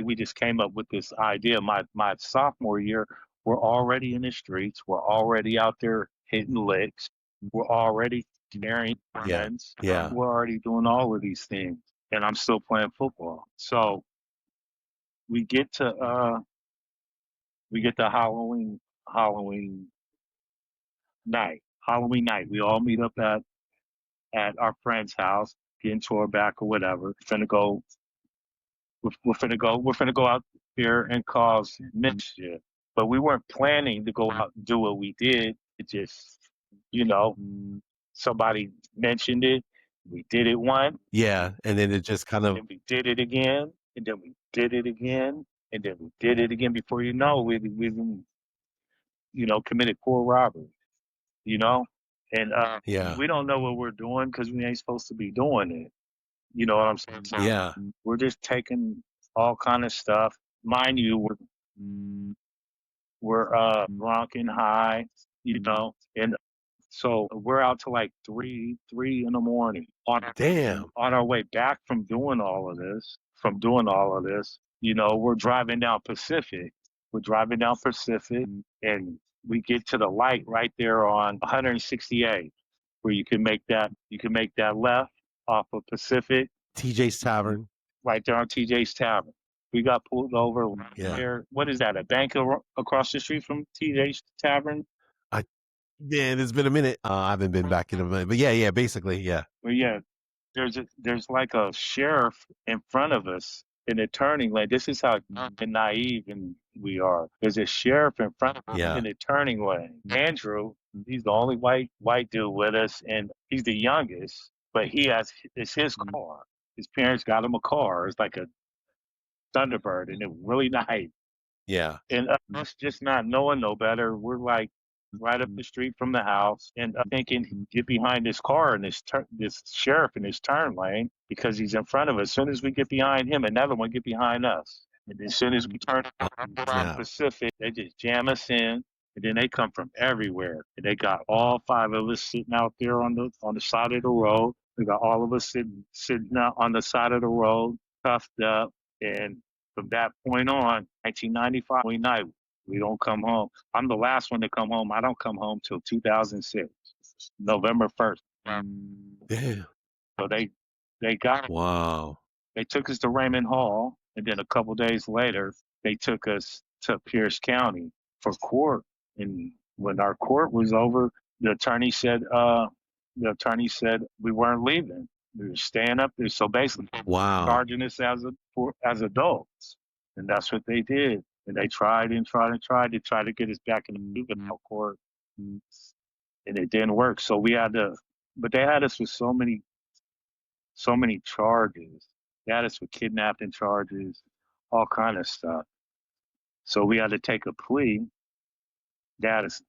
we just came up with this idea. My sophomore year, we're already in the streets. We're already out there hitting licks. We're already carrying yeah, guns. yeah. We're already doing all of these things, and I'm still playing football. So we get to uh we get to Halloween night. Halloween night. We all meet up at our friend's house, get into our back or whatever. We're finna go out there and cause mischief. But we weren't planning to go out and do what we did. It just, you know, somebody mentioned it. We did it once, Yeah, and then it just kind of and we did it again, and then we did it again, and then we did it again. Before you know, we've committed 4 robberies. You know, and yeah, we don't know what we're doing because we ain't supposed to be doing it. You know what I'm saying? So yeah, we're just taking all kind of stuff. Mind you, we're drunk and high. And so we're out till like three in the morning damn, on our way back from doing all of this. We're driving down Pacific. We're driving down Pacific, and we get to the light right there on 168, where you can make that left off of Pacific, TJ's Tavern. right there on TJ's Tavern. We got pulled over right Yeah, there. What is that? A bank across the street from TJ's Tavern? I man, it's been a minute. I haven't been back in a minute, but yeah, basically, yeah, Well, yeah, there's like a sheriff in front of us in the turning lane. This is how naive and we are. There's a sheriff in front of us yeah, in the turning lane. Andrew, he's the only white dude with us, and he's the youngest. But it's his car. His parents got him a car. It's like a Thunderbird, and it was really nice. yeah, And us just not knowing no better, we're like right up the street from the house, and thinking get behind this car and this sheriff in his turn lane because he's in front of us. As soon as we get behind him, another one get behind us. And as soon as we turn oh, around snap, Pacific, they just jam us in. And then they come from everywhere. And they got all 5 of us sitting out there on the side of the road. They got all of us sitting out on the side of the road, cuffed up. And from that point on, 1995 night, we don't come home. I'm the last one to come home. I don't come home till 2006, November 1st. damn, So they got wow, they took us to Raymond Hall, and then a couple days later, they took us to Pierce County for court. And when our court was over, the attorney said we weren't leaving. We were staying up there. So basically, wow, charging us as adults, and that's what they did. And they tried and tried and tried to get us back in the juvenile court, and it didn't work. So we had to, but they had us with so many charges. They had us with kidnapping charges, all kind of stuff. So we had to take a plea. They had us,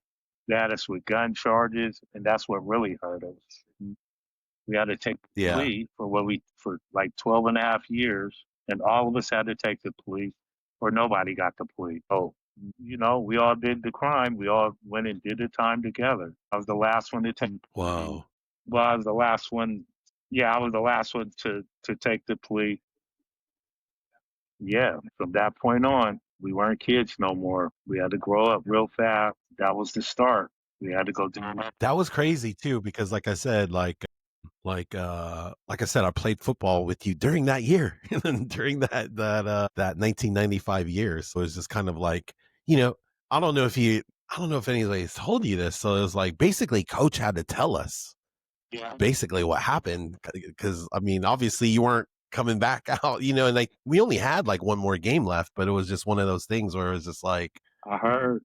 they had us with gun charges, and that's what really hurt us. We had to take the yeah, plea for like 12 and a half years, and all of us had to take the plea, or nobody got the plea. Oh, we all did the crime. We all went and did the time together. I was the last one to take the plea. wow, Well, I was the last one. Yeah, I was the last one to take the plea. Yeah, from that point on, We weren't kids no more. We had to grow up real fast. That was the start. We had to go down that. That was crazy too, because like I said, like I said, I played football with you during that year, during that 1995 year. So it's just kind of like, you know, I don't know if anybody's told you this. So it was like basically coach had to tell us Yeah. basically what happened, because I mean, obviously you weren't coming back out, and like we only had like one more game left, but it was just one of those things where it was just like, I heard.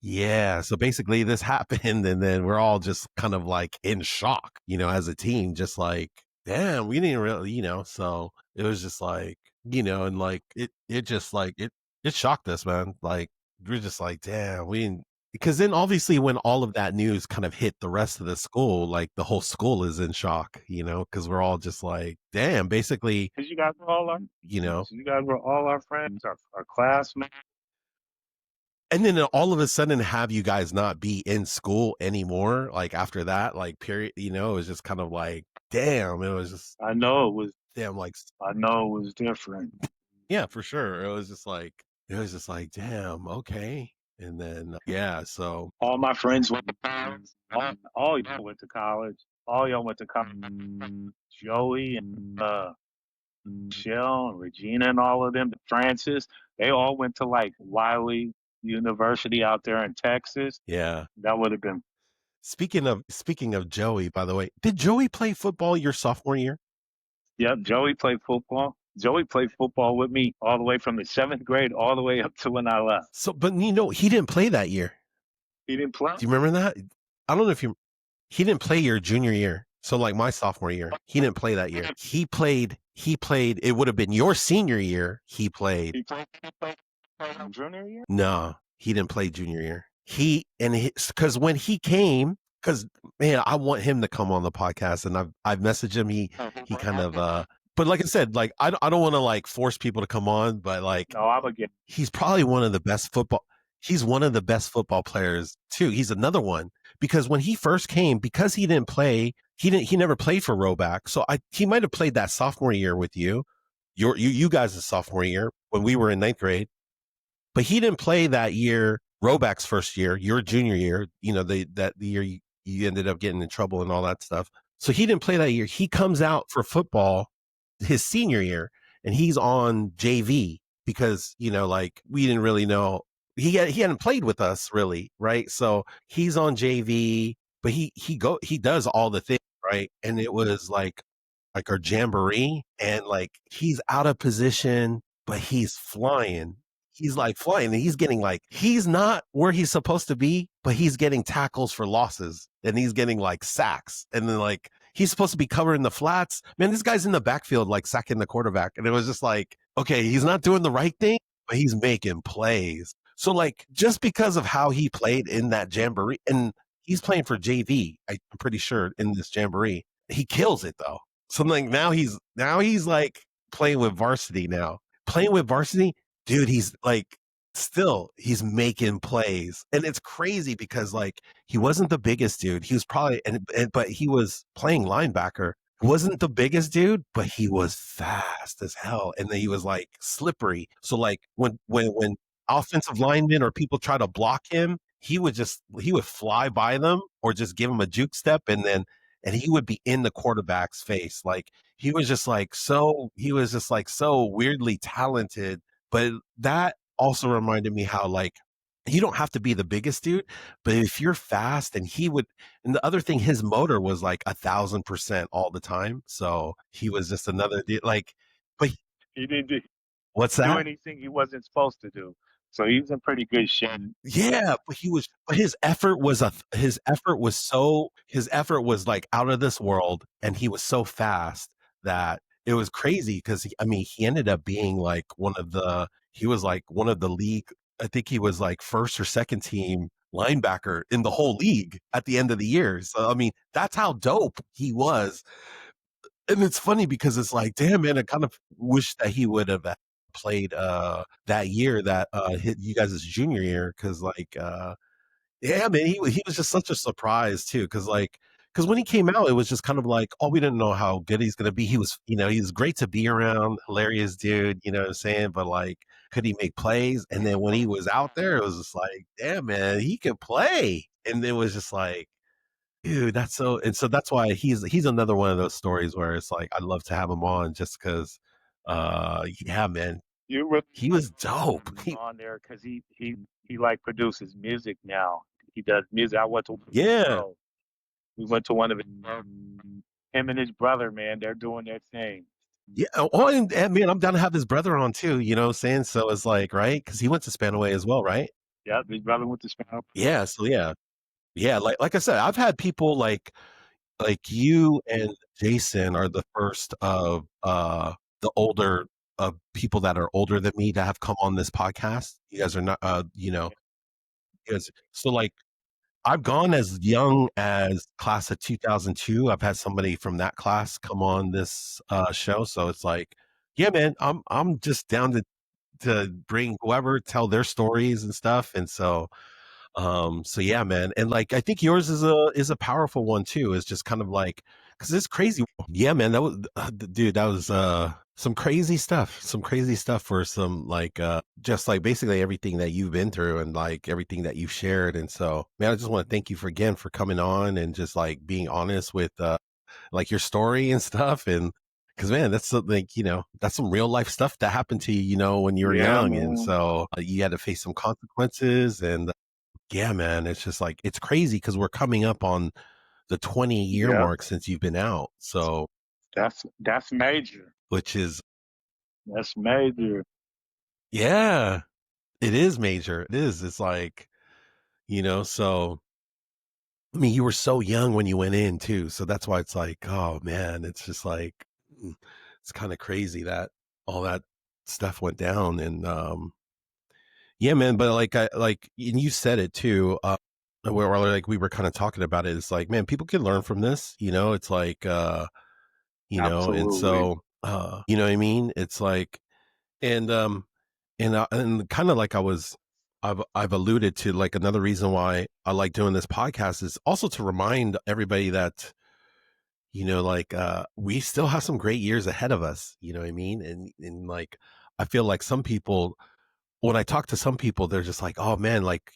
yeah. So basically this happened, and then we're all just kind of like in shock, as a team, just like, damn, we didn't really, so it was just like, and like it just like it shocked us, man. Like we're just like, damn, we didn't, because then obviously when all of that news kind of hit the rest of the school, like the whole school is in shock, because we're all just like, damn, basically, Because you guys were all our, you guys were all our friends, our classmates. and then all of a sudden have you guys not be in school anymore, like after that, like period, it was just kind of like, damn, it was just, I know it was. damn, like, I know it was different. yeah, for sure. It was just like, damn, okay. And then, yeah, so, All my friends went to college. All y'all went to college. All y'all went to college. Joey and Michelle and Regina and all of them, Francis, they all went to like Wiley University out there in Texas. yeah. That would have been. Speaking of Joey, by the way, did Joey play football your sophomore year? Yep, Joey played football. Joey played football with me all the way from the seventh grade all the way up to when I left. So, but he didn't play that year. He didn't play. Do you remember that? I don't know if he didn't play your junior year. So like my sophomore year, he didn't play that year. He played, it would have been your senior year. He played. He played junior year? No, he didn't play junior year. Because when he came, because man, I want him to come on the podcast, and I've messaged him. He kind of but like I said, like I don't want to like force people to come on, but like No, I'm again. he's probably one of the best football. He's one of the best football players too. He's another one, because when he first came, because he didn't play, he never played for Roback. So he might have played that sophomore year with you, you guys' sophomore year when we were in ninth grade. But he didn't play that year, Roback's first year, your junior year, the year you ended up getting in trouble and all that stuff. So he didn't play that year. He comes out for football his senior year, and he's on JV because, like we didn't really know. He hadn't played with us really, right? So he's on JV, but he does all the things, right? And it was like our jamboree, and like he's out of position, but he's flying. He's like flying, and he's getting like, he's not where he's supposed to be, but he's getting tackles for losses, and he's getting like sacks. And then like he's supposed to be covering the flats. Man, this guy's in the backfield, like sacking the quarterback. And it was just like, okay, he's not doing the right thing, but he's making plays. So like, just because of how he played in that jamboree, and he's playing for JV, I'm pretty sure, in this jamboree, he kills it though. So like now he's like playing with varsity now. Playing with varsity, dude, he's like he's making plays. And it's crazy because like he wasn't the biggest dude. He was probably but he was playing linebacker. He wasn't the biggest dude, but he was fast as hell. And then he was like slippery. So like when offensive linemen or people try to block him, he would fly by them or just give him a juke step, and he would be in the quarterback's face. Like he was just like so weirdly talented. But that also reminded me how like you don't have to be the biggest dude, but if you're fast, and and the other thing, his motor was like 1,000% all the time. So he was just another dude, like, but He didn't do what's that? anything he wasn't supposed to do. So he was in pretty good shape. Yeah, but his effort was like out of this world, and he was so fast that it was crazy, because he ended up being like one of the league. I think he was like first or second team linebacker in the whole league at the end of the year. So that's how dope he was. And it's funny because it's like, damn, man, I kind of wish that he would have played that year that hit you guys' junior year, because like yeah, man, he was just such a surprise too, because like because when he came out, it was just kind of like, oh, we didn't know how good he's gonna be. He was, he was great to be around, hilarious dude, you know what I'm saying? But like, could he make plays? And then when he was out there, it was just like, damn man, he can play. And it was just like, dude, that's so, and so that's why he's another one of those stories where it's like I'd love to have him on just because yeah, man, You really he want was dope. him on there because he like produces music now. He does music. I went to Yeah. show. We went to one of his him and his brother, man. They're doing their thing. Yeah. Oh, and man, I'm down to have his brother on too, you know what I'm saying? So it's like, right? Because he went to Spanaway as well, right? Yeah, his brother went to Spanaway. Yeah. So yeah. Yeah, like I said, I've had people like you and Jason are the first of the older people that are older than me that have come on this podcast. You guys are not because so like I've gone as young as class of 2002. I've had somebody from that class come on this show, so it's like, yeah, man, I'm just down to bring whoever tell their stories and stuff, and so yeah, man, and like I think yours is a powerful one too. It's just kind of like because it's crazy. Yeah, man, that was dude. That was some crazy stuff. Some crazy stuff for some like just like basically everything that you've been through and like everything that you've shared. And so, man, I just want to thank you for again for coming on and just like being honest with like your story and stuff. And because man, that's like that's some real life stuff that happened to you, when you were Yeah, young, and man. so you had to face some consequences and yeah, man, it's just like it's crazy because we're coming up on the 20-year Yeah, mark since you've been out. So, that's major. which is That's major. yeah, it is major. It is. It's like, so I mean, you were so young when you went in too. So that's why it's like, oh man, it's just like it's kind of crazy that all that stuff went down and yeah, man, but like I like and you said it too, where like we were kind of talking about it. It's like, man, people can learn from this, it's like and Absolutely. so you know what I mean? It's like and and kind of like I've alluded to like another reason why I like doing this podcast is also to remind everybody that like we still have some great years ahead of us, you know what I mean? And like I feel like some people when I talk to some people, they're just like, oh man, like,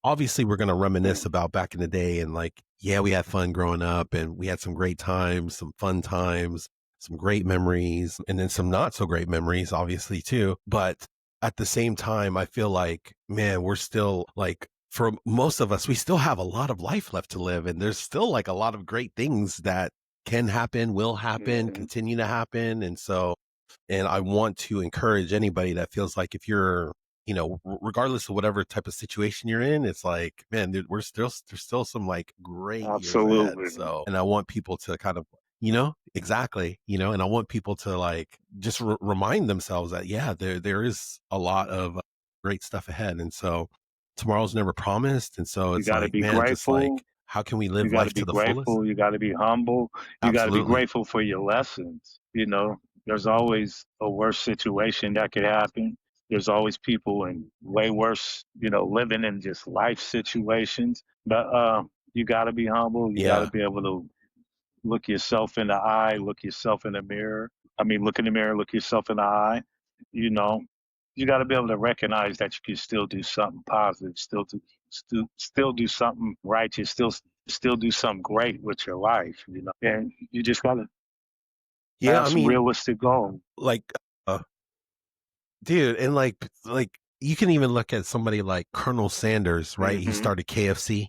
obviously we're going to reminisce about back in the day. And like, yeah, we had fun growing up and we had some great times, some fun times, some great memories, and then some not so great memories, obviously, too. But at the same time, I feel like, man, we're still like, for most of us, we still have a lot of life left to live. And there's still like a lot of great things that can happen, will happen, Yeah, continue to happen. And so, and I want to encourage anybody that feels like if you're, regardless of whatever type of situation you're in, it's like, man, dude, there's still some like great years ahead. absolutely. So, and I want people to kind of, exactly, and I want people to like just remind themselves that, yeah, there is a lot of great stuff ahead. And so tomorrow's never promised. And so You it's got to like, be man, just like, grateful. how can we You live got to life be to the fullest? grateful. You got to be humble. You got to be Absolutely. grateful for your lessons. There's always a worse situation that could happen. There's always people in way worse, living in just life situations. But you got to be humble. You got to Yeah. be able to look yourself in the eye, look yourself in the mirror. I mean, look in the mirror, look yourself in the eye. You know, you got to be able to recognize that you can still do something positive, still do something righteous, still do something great with your life. And you just got to Yeah. have I some mean, realistic goals. like, uh, dude, and like you can even look at somebody like Colonel Sanders, right? He Hmm. started KFC.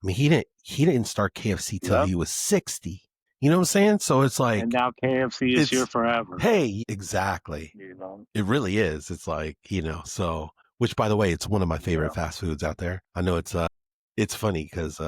I mean, he didn't start KFC till Yep. he was 60. You know what I'm saying? So it's And like now KFC is here it's forever. hey, exactly. You know, It really is. It's like, so which by the way, it's one of my favorite yeah, fast foods out there. I know it's funny cuz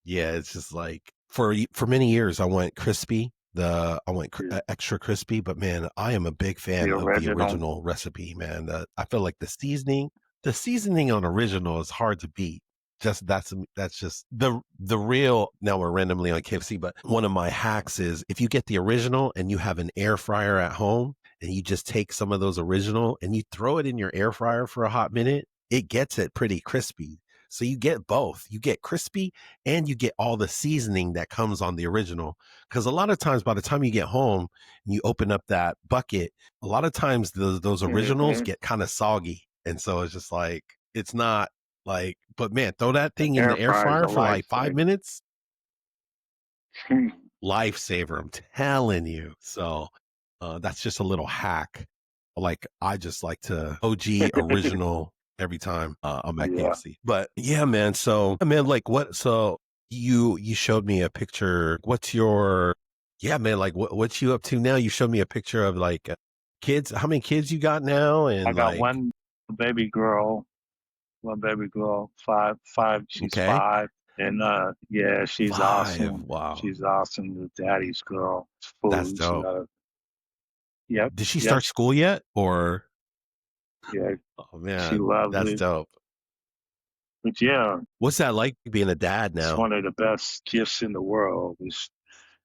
yeah, it's just like for many years I went crispy. I went yeah. extra crispy, but man, I am a big The fan of the original. original recipe, man. I feel like the seasoning on original is hard to beat. Just that's just the real. Now we're randomly on KFC, but one of my hacks is if you get the original and you have an air fryer at home and you just take some of those original and you throw it in your air fryer for a hot minute, it gets it pretty crispy. So you get both. You get crispy and you get all the seasoning that comes on the original. Because a lot of times, by the time you get home and you open up that bucket, a lot of times those originals Mm-hmm. get kind of soggy. And so it's just like, it's not like, but man, throw that thing in Air the air fryer is a fryer for like 5 minutes. lifesaver. Lifesaver, I'm telling you. So that's just a little hack. Like I just like to OG original every time I'm at Yeah, KFC. But yeah, man. So man, like what? So you showed me a picture. What's your? Yeah, man. Like what you up to now? You showed me a picture of like kids. How many kids you got now? I And got like baby girl, one baby girl, five. She's okay, 5, and yeah, she's 5. awesome. Wow, She's awesome. The daddy's girl. that's Food. dope. Yep, Did she yep, start school yet? Or yeah. oh She man, loves that's it. dope. But yeah, What's that like being a dad it's now? one of the best gifts in the world.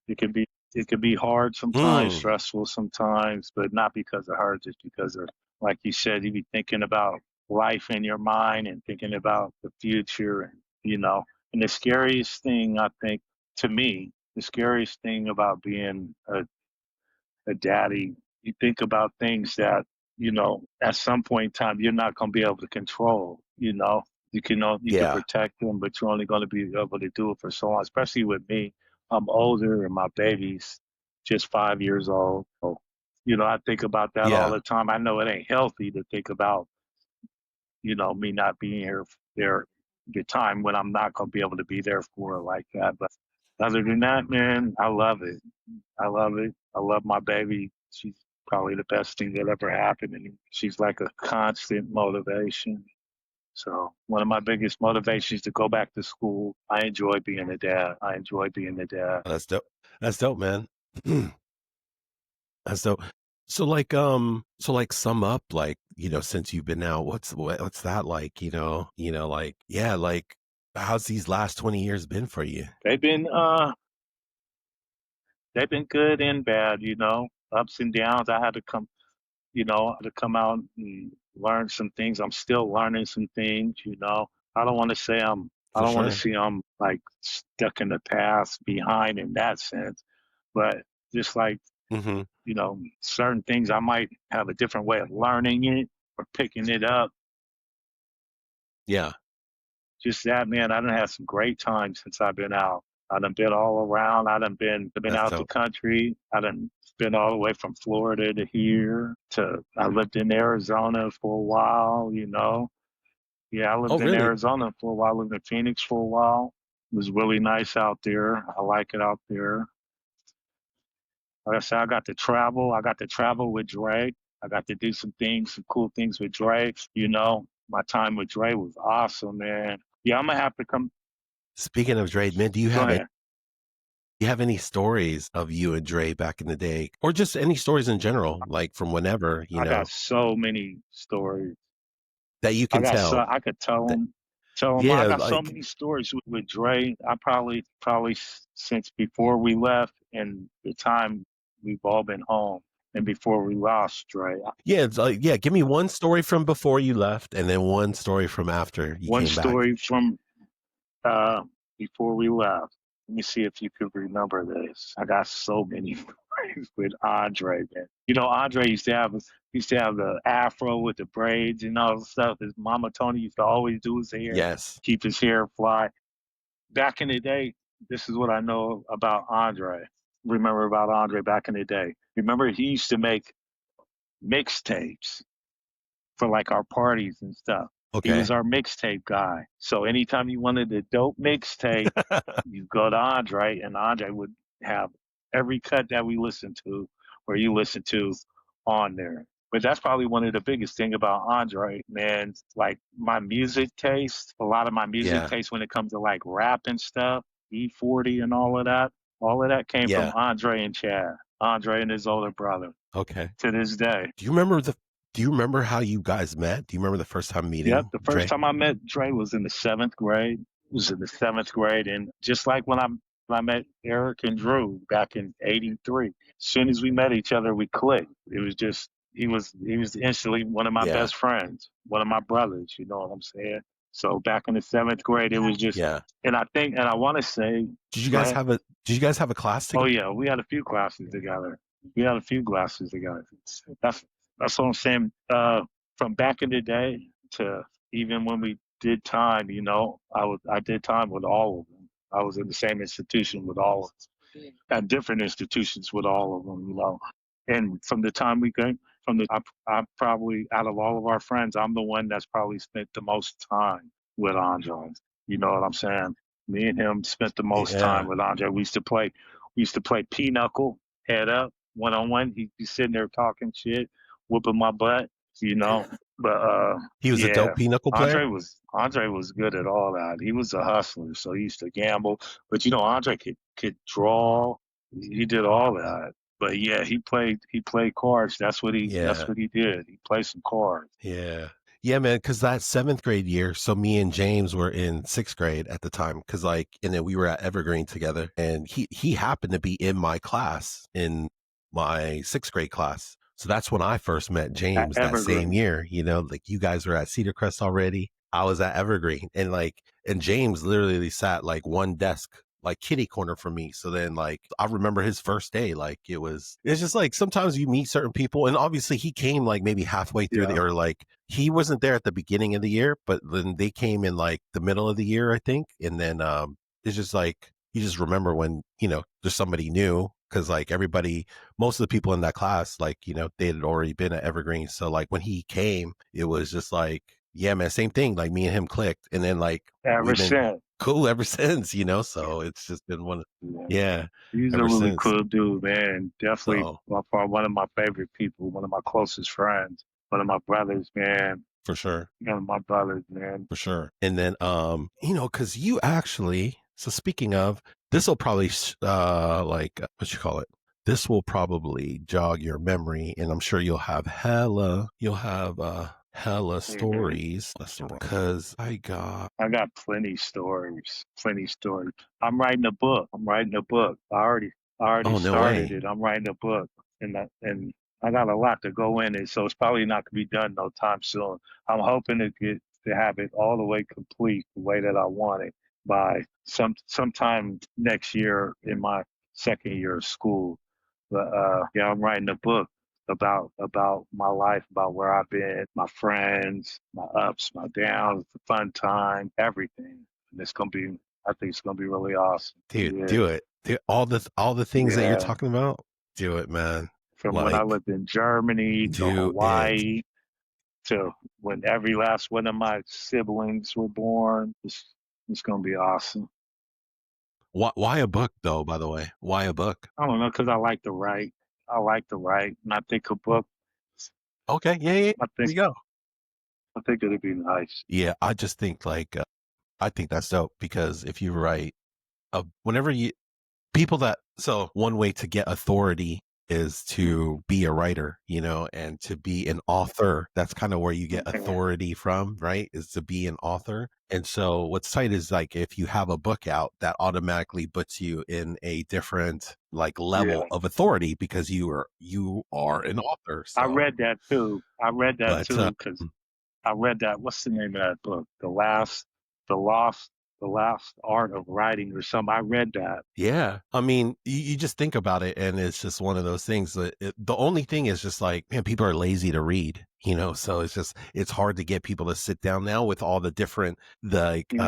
It can be it can be hard sometimes, Mm, stressful sometimes, but not because of her, just because of, like you said, you be thinking about life in your mind and thinking about the future, and and the scariest thing, I think, to me, the scariest thing about being a daddy, you think about things that, at some point in time you're not going to be able to control. You can yeah. protect them, but you're only going to be able to do it for so long. Especially with me, I'm older and my baby's just 5 years old. So, I think about that all Yeah. the time. I know it ain't healthy to think about, me not being here there the time when I'm not going to be able to be there for her like that. But other than that, man, I love it. I love it. I love my baby. She's probably the best thing that ever happened to me. She's like a constant motivation. So one of my biggest motivations to go back to school. I enjoy being a dad. I enjoy being a dad. That's dope. That's dope, man. That's dope. So like sum up like, since you've been out, what's that like, like yeah, like how's these last 20 years been for you? They've been they've been good and bad, ups and downs. I had to come out and learn some things. I'm still learning some things. I don't want to say I For don't want to sure. see I'm like stuck in the past behind in that sense, but just like, Mhm. certain things I might have a different way of learning it or picking it up. Yeah, Just that, man, I done had some great times since I've been out. I done been all around. I've been that's out the dope. country. I done been all the way from Florida to here to, I lived in Arizona for a while. Yeah, I Oh, lived in really? Arizona for a while. I lived in Phoenix for a while. It was really nice out there. I like it out there. Like I said, I got to travel. I got to travel with Drake. I got to do some things, some cool things with Drake. My time with Drake was awesome, man. Yeah, I'm gonna have to come. Speaking of Dre, man, Go ahead. do you have any stories of you and Dre back in the day? Or just any stories in general, like from whenever, I got so many stories. that you can tell? I could tell That them. Tell them I yeah, got so like many stories with Dre. I probably since before we left and the time we've all been home and before we lost Dre. yeah, it's like yeah, give me one story from before you left and then one story from after you One came back. story from uh, before we left. Let me see if you could remember this. I got so many stories with Andre, man. Andre used to have the afro with the braids and all the stuff. His mama Tony used to always do his hair, Yes. keep his hair fly. Back in the day, this is what I know about Andre. Remember about Andre back in the day. Remember he used to make mixtapes for like our parties and stuff. He was Okay. our mixtape guy. So anytime you wanted a dope mixtape, you go to Andre, and Andre would have every cut that we listened to or you listen to on there. But that's probably one of the biggest thing about Andre, man. Like my music taste, a lot of my music Yeah. taste when it comes to like rap and stuff, E40 and all of that came from Yeah. Andre and Chad, Andre and his older brother Okay. to this day. Do you remember do you remember how you guys met? Do you remember the first time Yep, meeting the first Dre? time I met Dre was in the seventh grade. Was in the seventh grade, and just like when I met Eric and Drew back in '83, as soon as we met each other, we clicked. It was just he was instantly one of my Yeah. best friends, one of my brothers. You know what I'm saying? So back in the seventh grade, it was just, Yeah. and I want to say, Did you go guys ahead. have a Did you guys have a class Oh together? yeah, we had a few classes together. We had a few classes together. That's that's what I'm saying. From back in the day to even when we did time, I did time with all of them. I was in the same institution with all of them, at different institutions with all of them. And from the time we came, I probably out of all of our friends, I'm the one that's probably spent the most time with Andre. You know what I'm saying? Me and him spent the most time Yeah. with Andre. We used to play pinochle, head up, one on one. He'd be sitting there talking shit, whooping my butt, you know. But He was a yeah, dope pinochle player. Andre was good at all that. He was a hustler, so he used to gamble. But Andre could draw. He did all that. But yeah, he played cards. That's Yeah. what he did. He played some cards. Yeah. Yeah, man, because that seventh grade year, so me and James were in sixth grade at the time, because and then we were at Evergreen together, and he happened to be in my class, in my sixth grade class. So that's when I first met At James that same Evergreen. year. Like you guys were at Cedar Crest already. I was at Evergreen, and James literally sat like one desk, like kitty corner from me. So then I remember his first day, it's just like sometimes you meet certain people, and obviously he came like maybe halfway through Yeah, or like he wasn't there at the beginning of the year, but then they came in like the middle of the year, I think. And then it's just like you just remember when, there's somebody new, because like everybody, most of the people in that class, like, they had already been at Evergreen. So like when he came, it was just like, yeah, man, same thing. Like me and him clicked, and then like ever we've been since. cool ever since. So it's just been Yeah. yeah, He's a ever really since. cool dude, man. Definitely So by far one of my favorite people, one of my closest friends, one of my brothers, man. for sure. One of my brothers, man. For sure. And then, because you actually, so speaking of, this will probably, what you call it? This will probably jog your memory, and I'm sure you'll have hella Hmm. stories. That's the wrong, because I got plenty stories, plenty stories. I'm writing a book. I already oh, no started way. it. I'm writing a book, and I got a lot to go in it, so it's probably not gonna be done no time soon. I'm hoping to have it all the way complete the way that I want it by sometime next year in my second year of school. But yeah, I'm writing a book about my life, about where I've been, my friends, my ups, my downs, the fun time, everything. And I think it's gonna be really awesome. Dude, Yeah, do it. All the things that you're yeah. talking about, do it, man. From when I Like, lived in Germany to do it. Hawaii to when every last one of my siblings were born, it's gonna be awesome. Why a book though, by the way? Why a book? I don't know, because I like to write. I like to write, and I think a book. Okay. Yeah, yeah. I There think you go. I think it'd be nice. Yeah, I just think I think that's dope, because if you write whenever you people that so one way to get authority is to be a writer, and to be an author. That's kind of where you get authority from, right? Is to be an author. And so what's tight is like if you have a book out, that automatically puts you in a different like level Yeah. of authority, because you are an author. I So, read that too. I read that but too because I read that. What's the name of that book? The lost, the last art of writing or something. I read that. yeah, I mean, you just think about it, and it's just one of those things that the only thing is just like, man, people are lazy to read, so it's hard to get people to sit down now with all the different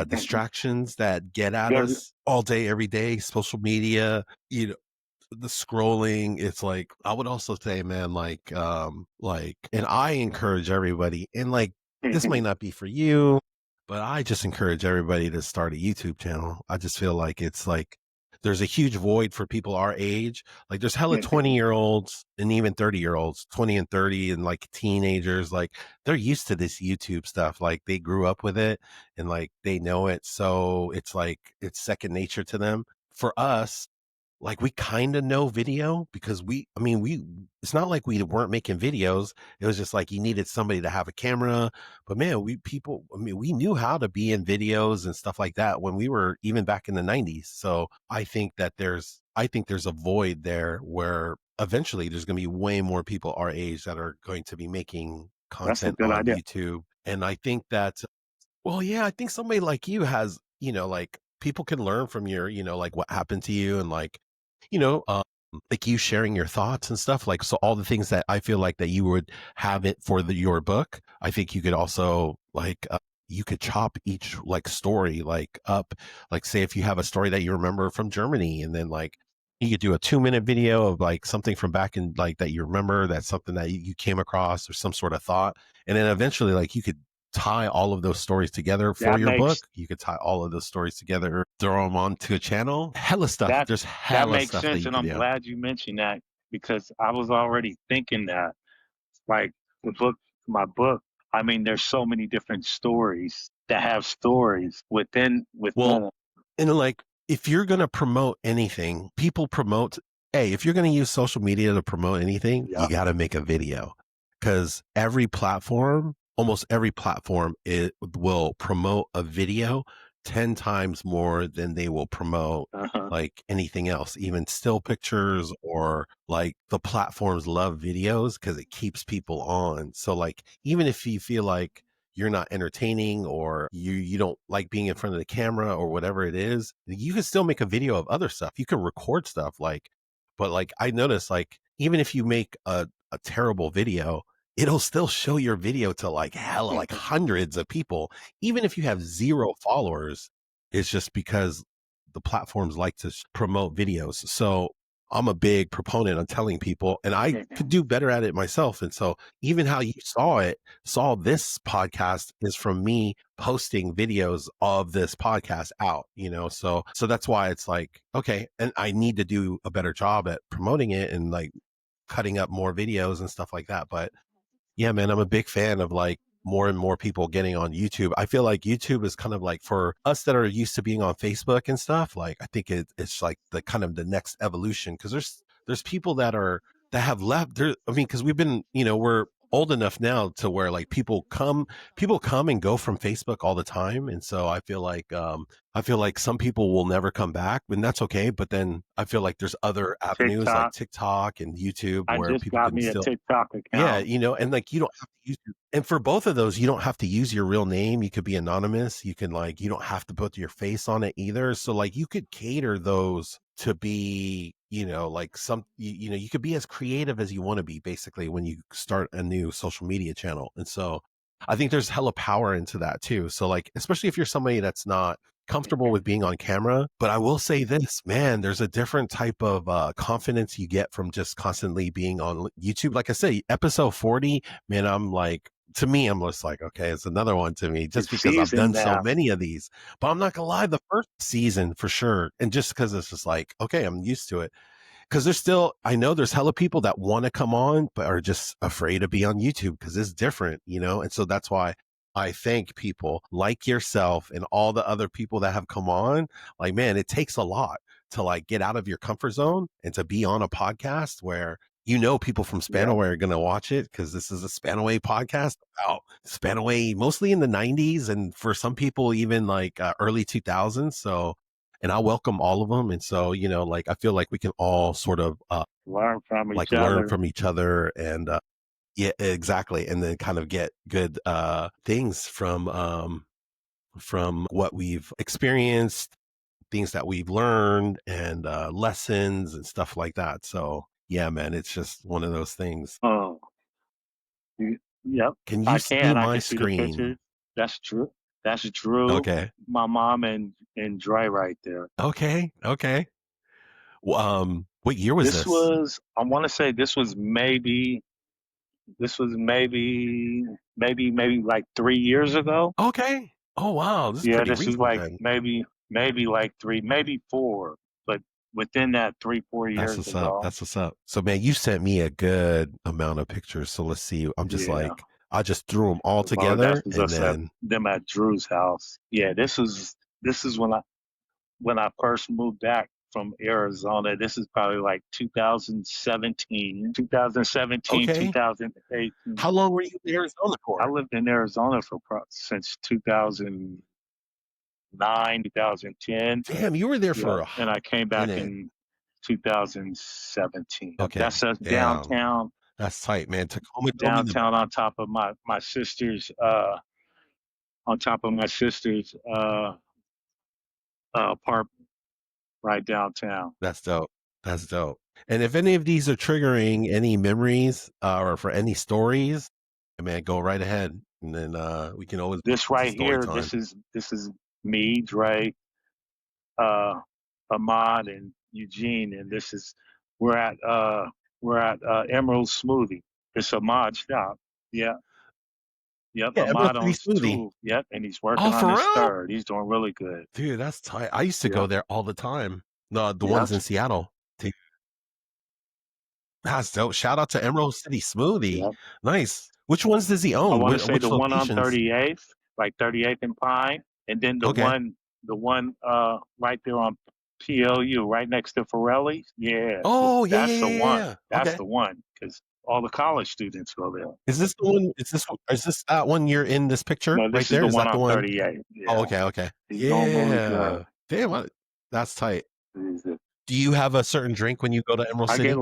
distractions that get at There's- us all day, every day, social media, the scrolling. It's like, I would also say, man, and I encourage everybody, and like, this might not be for you, but I just encourage everybody to start a YouTube channel. I just feel like it's like there's a huge void for people our age. Like there's hella 20-year-olds and even 30-year-olds, 20 and 30, and like teenagers, like they're used to this YouTube stuff. Like they grew up with it, and like they know it. So it's like it's second nature to them. For us, like we kind of know video, because it's not like we weren't making videos. It was just like you needed somebody to have a camera. But man, we knew how to be in videos and stuff like that when we were even back in the 90s. So I think there's a void there where eventually there's going to be way more people our age that are going to be making that's a content good on idea. YouTube. And I think that Well, yeah, I think somebody like you has, like people can learn from your, like what happened to you and you know, um, like you sharing your thoughts and stuff. Like, so all the things that I feel like that you would have it for your book, I think you could also you could chop each like story like up, like say if you have a story that you remember from Germany and then like you could do a 2-minute video of like something from back in like that you remember, that's something that you came across or some sort of thought. And then eventually like you could tie all of those stories together for That your makes book. You could tie all of those stories together, throw them onto a channel. Hella stuff. that There's that hella makes stuff that sense, you and could I'm do. glad you mentioned that because I was already thinking that. Like the book, my book. I mean, there's so many different stories that have stories Well, within it. and like if you're going to promote anything, people promote, hey, if you're going to use social media to promote anything, Yeah. you got to make a video because almost every platform, it will promote a video 10 times more than they will promote Uh-huh. like anything else, even still pictures or like the platforms love videos because it keeps people on. So like, even if you feel like you're not entertaining or you don't like being in front of the camera or whatever it is, you can still make a video of other stuff. You can record stuff like, but like I noticed like even if you make a terrible video, it'll still show your video to like hella like hundreds of people, even if you have 0 followers. It's just because the platforms like to promote videos. So I'm a big proponent on telling people, and I could do better at it myself. And so even how you saw this podcast is from me posting videos of this podcast out, so that's why it's like, okay, and I need to do a better job at promoting it and like cutting up more videos and stuff like that. But yeah, man, I'm a big fan of like more and more people getting on YouTube. I feel like YouTube is kind of like for us that are used to being on Facebook and stuff. Like I think it's like the kind of the next evolution because there's people that have left there. I mean, because we've been, we're old enough now to where like people come and go from Facebook all the time, and so I feel like some people will never come back, and that's okay. But then I feel like there's other avenues like TikTok. TikTok and YouTube I where just people got can me a still, TikTok yeah, account. and like you don't have to and for both of those, you don't have to use your real name. You could be anonymous. You can like, you don't have to put your face on it either. So like you could cater those to be, like you could be as creative as you want to be basically when you start a new social media channel. And so I think there's hella power into that too. So like, especially if you're somebody that's not comfortable with being on camera. But I will say this, man, there's a different type of confidence you get from just constantly being on YouTube. Like I say, episode 40, man, I'm like, to me, I'm just like, okay, it's another one to me just It's because I've seasoned done so now. many of these. But I'm not gonna lie, the first season for sure. And just because it's just like, okay, I'm used to it because there's still, I know there's hella people that want to come on but are just afraid to be on YouTube because it's different, and so that's why I thank people like yourself and all the other people that have come on. Like, man, it takes a lot to like get out of your comfort zone and to be on a podcast where people from Yeah. Spanaway are going to watch it because this is a Spanaway podcast about Spanaway mostly in the 90s and for some people even like early 2000s. So, and I welcome all of them. And so, like I feel like we can all sort of Learn from each like learn other. from each other and yeah, exactly, and then kind of get good things from what we've experienced, things that we've learned, and lessons and stuff like that. So yeah, man, it's just one of those things. Oh, yep. Can you I see can. I my can see the screen? pictures. That's true. That's Drew, Okay, my mom, and Dre right there. okay. What year was This this? was. I want to say this was maybe. This was maybe like 3 years ago. Okay. Oh wow, this is Yeah, pretty this is recent like then. maybe like three, maybe four, but within that 3 4 That's years what's up. ago. That's what's up. So man, you sent me a good amount of pictures. So let's see. I'm just Yeah. like, I just threw them all Well, that's together was and us at then them at Drew's house. Yeah, this is when I first moved back from Arizona. This is probably like 2017, 2017, okay. 2018. How long were you in Arizona I for? lived in Arizona since 2009, 2010. Damn, you were there Yeah, for a and I came back minute. in 2017. Okay. That's us Damn. downtown, That's tight, man. Tacoma told me the downtown on top of my sister's on top of my sister's apartment right downtown. That's dope. That's dope. And if any of these are triggering any memories or for any stories, man, go right ahead, and then we can always This get to right story here, time. this is me, Dre, uh, Ahmad, and Eugene, and this is we're at Emerald Smoothie. It's Ahmad's shop. Yeah, yep. Yeah, Emerald Ahmad City owns Smoothie. two. Yep, and he's Oh, working on for his real? third. He's doing really good. Dude, that's tight. I used to go Yep, there all the time. The yep, ones in Seattle. Dude, that's dope. Shout out to Emerald City Smoothie. yep. Nice. Which ones does he I own? want to say Which the one on locations? 38th, like 38th and Pine, and then Okay. the one right there on PLU, right next to Forelli's. Yeah, Oh, yeah, yeah, that's yeah, the yeah, one. yeah. That's Okay. the one because all the college students go there. Is this the one? Is this that one you're in this picture No, right this is there? the Is one that the on one? 38th. Oh, Yeah, okay, okay. he's doing really good. Yeah. Damn, that's tight. He's a- Do you have a certain drink when you go to Emerald I get City?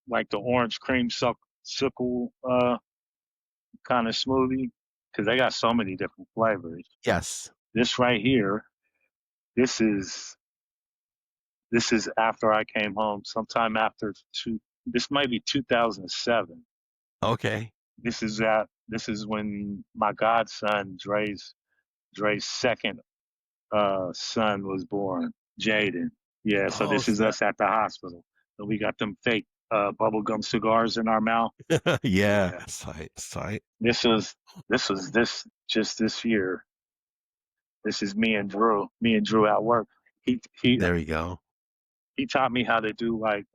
like the orange cream sickle kind of smoothie because they got so many different flavors. Yes. This right here, this is This is after I came home, sometime after this might be 2007. Okay. This is when my godson, Dre's second son was born, Jaden. Yeah, so Oh, this is snap. us at the hospital. And we got them fake bubblegum cigars in our mouth. Yeah. Yeah. That's tight. That's tight. This was just this year. This is me and Drew. Me and Drew at work. He There we go. he taught me how to do like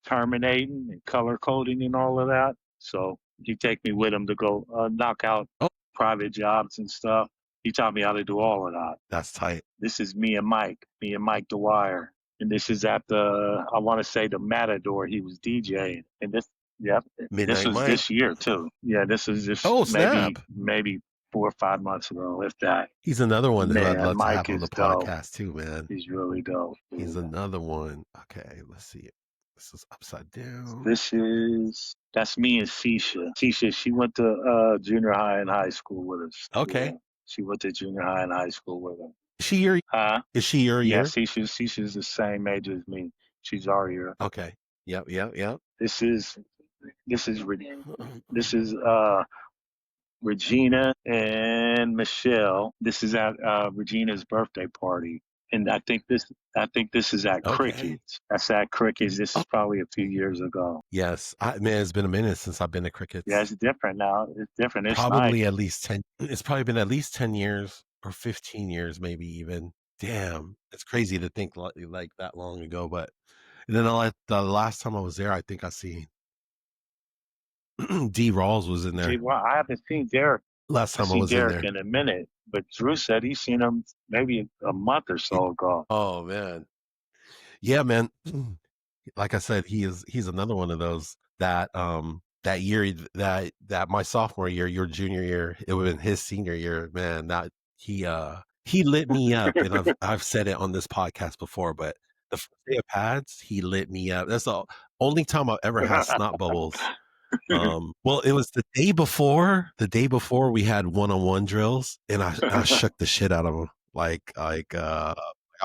terminating and color coding and all of that. So he take me with him to go knock out Oh, private jobs and stuff. He taught me how to do all of that. that's tight. This is me and Mike Dwyer. And this is at the, I want to say the Matador he was DJing. And yep, this Midnight was Mike. this year too. Yeah, this is just Oh, snap. maybe 4 or 5 months ago, if that. He's another one who I'd Man, love to Mike have on is the dope. podcast too, man. He's really dope. He's Yeah. another one. Okay, let's see it. This is upside down. That's me and Sisha. Sisha, she went to junior high and high school with us. Okay. Yeah. She went to junior high and high school with us. Is she your Huh? is she your Yeah, year? Sisha's the same age as me. She's our year. Okay. Yep, yep, yep. This is this is this is Regina and Michelle. This is at Regina's birthday party. And I think this is at Okay. Crickets. That's at Crickets. This is probably a few years ago. Yes. Man, it's been a minute since I've been to Crickets. Yeah, it's different now. It's different. It's Probably nice. at least 10. It's probably been at least 10 years or 15 years, maybe even. Damn. It's crazy to think like that long ago. But and then the last time I was there, I think I seen D. Rawls was in there. Well, I haven't seen Derek. Last I time I seen was in Derek there. in a minute, but Drew said he's seen him maybe a month or so ago. Oh man. Yeah, man. Like I said, he's another one of those that that year that my sophomore year, your junior year, it would have been his senior year, man. That he lit me up, and I've said it on this podcast before, but the first day of pads, he lit me up. That's the only time I've ever had snot bubbles. Well, it was the day before. The day before we had one-on-one drills, and I shook the shit out of him. I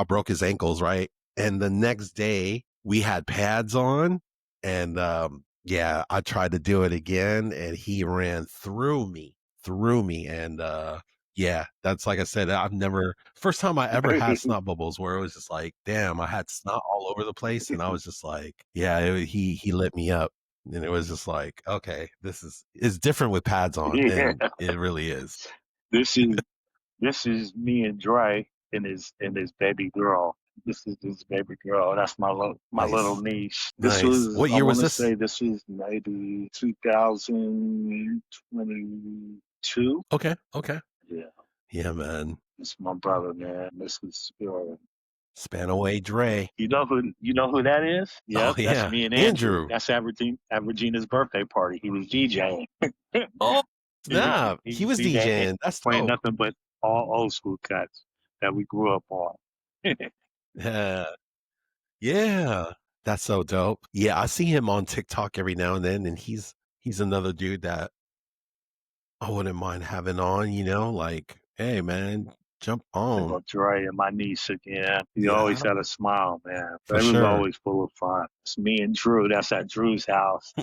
broke his ankles, right? And the next day we had pads on, and yeah, I tried to do it again, and he ran through me, and yeah, that's like I said, first time I ever had snot bubbles where it was just like, damn, I had snot all over the place, and I was just like, yeah, he lit me up. And it was just like, okay, it's different with pads on, Yeah. and it really is. This is me and Dre and his baby girl. This is his baby girl. That's my Nice. little niece. Nice. What year was this? Say this was maybe 2022. Okay. Yeah, Yeah, man. it's my brother, man. This is Spanaway Dre. You know who that is? Yep, Oh, yeah. that's me and Andrew. That's at Regina's birthday party. He was DJing. Oh, snap. He was DJing. That's playing dope. nothing but all old school cuts that we grew up on. Yeah. Yeah. That's so dope. Yeah, I see him on TikTok every now and then, and he's another dude that I wouldn't mind having on, like, hey man, jump I on. go Dre and my niece again. He always Yeah, had a smile, man. for It was sure. always full of fun. It's me and Drew. That's at Drew's house.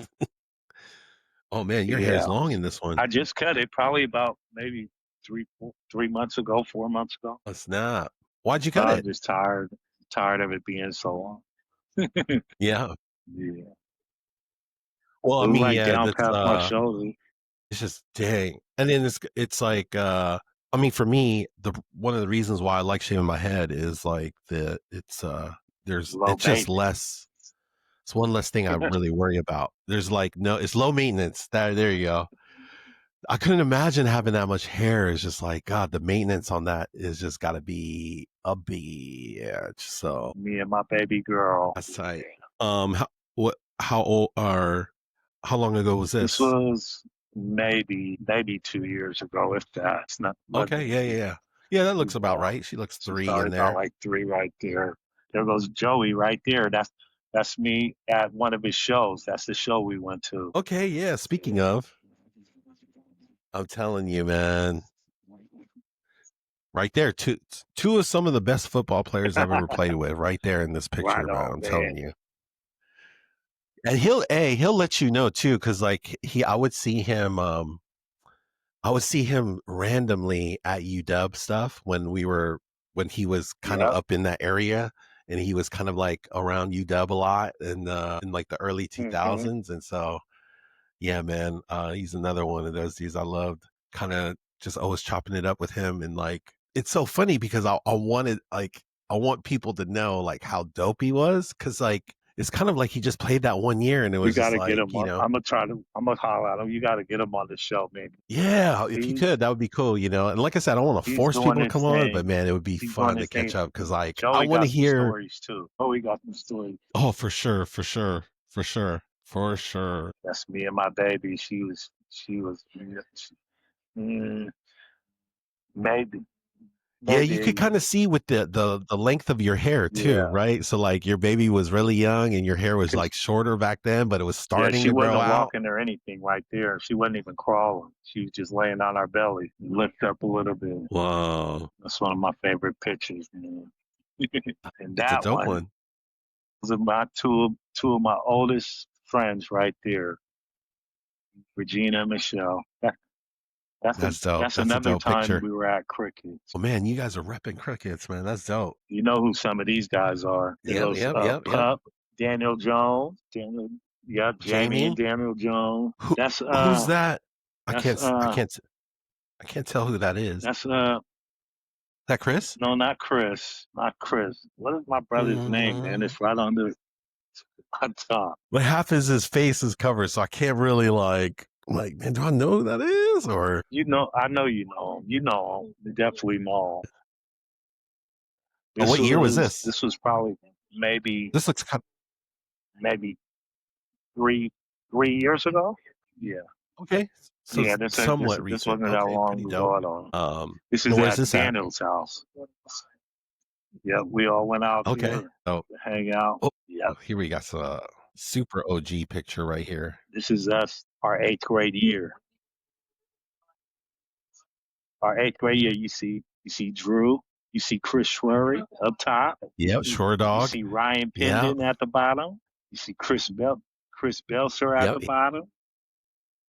Oh man, your hair's Yeah. long in this one. I just cut it probably about maybe 3 months ago, 4 months ago. Oh snap. Why'd you cut I'm it? just tired of it being so long. Yeah. Yeah. Well, It I was mean, like yeah, down that's past my shoulder. it's just dang. And then it's like I mean for me, the one of the reasons why I like shaving my head is like Low it's just maintenance. less, it's one less thing I really worry about. There's like no, it's low maintenance. There you go. I couldn't imagine having that much hair. It's just like God, the maintenance on that is just got to be a bitch. So Me and my baby girl. that's tight. How, what? How old are? How long ago was This this? was maybe 2 years ago, if that. It's not Okay, wasn't yeah, yeah, yeah. Yeah, that too looks about long. right. She looks She's 3 probably in about there. like 3 right there. There goes Joey right there. That's me at one of his shows. That's the show we went to. Okay, yeah. Speaking of, I'm telling you, man, right there, two of some of the best football players I've ever played with, right there in this Right picture, man. on, I'm man. telling you. And he'll let you know too, because like I would see him randomly at UW stuff when he was kind of Yep. up in that area, and he was kind of like around UW a lot in like the early Hmm. 2000s. And so yeah, man, he's another one of those dudes I loved. Kind of just always chopping it up with him, and like it's so funny because I want people to know like how dope he was, because like it's kind of like he just played that one year, and it You was got just to get like, him on. I'm gonna holler at him. You got to get him on the show, man. yeah, if you He's could, that would be cool, And like I said, I don't want to he's force doing people to his come on, but thing. man, it would be He's doing fun to his catch thing. up because like I Joey want to got some hear. stories too. Joey got some stories. Oh, for sure, for sure, for sure, for sure. That's me and my baby. She was mm, maybe Yeah, you could maybe kind of see with the length of your hair too, yeah. right? So like your baby was really young and your hair was 'Cause like shorter back then, but it was yeah, starting she to grow wasn't out. walking or anything right there. She wasn't even crawling. She was just laying on our belly, lift up a little bit. Whoa, That's one of my favorite pictures, man. And that's a that dope one one. was of my two of my oldest friends right there, Regina and Michelle. That's dope. That's That's a another dope time picture. we were at cricket. Well, man, you guys are repping crickets, man. That's dope. You know who some of these guys are. There Yep, goes yep, yep, yep. Pup, Daniel Jones, yep, Jamie and Jamie, Daniel Jones. who who's that? I That's can't I can't I can't tell who that is. Is that's that Chris? no, not Chris. Not Chris. What is my brother's name, man? Mm, It's right under my top. but half is his face is covered, so I can't really like man, do I know who that is or I know you know him. You know him. You definitely know him. oh, what year was this? This was probably maybe This looks kind maybe three years ago. Yeah. okay. So Yeah, it's somewhat this recent. wasn't that Okay, long pretty dope. ago at all. This And is where's at this at? Daniel's house. Yeah, we all went out there Okay. Oh, to hang out. oh, Yeah, here we got a super OG picture right here. this is us, our eighth grade year. Our eighth grade year. You see Drew. You see Chris Schwery up top. Yep, Shore You Dog. see Ryan Yep, Pendon at the bottom. You see Chris Belser at yep. the bottom.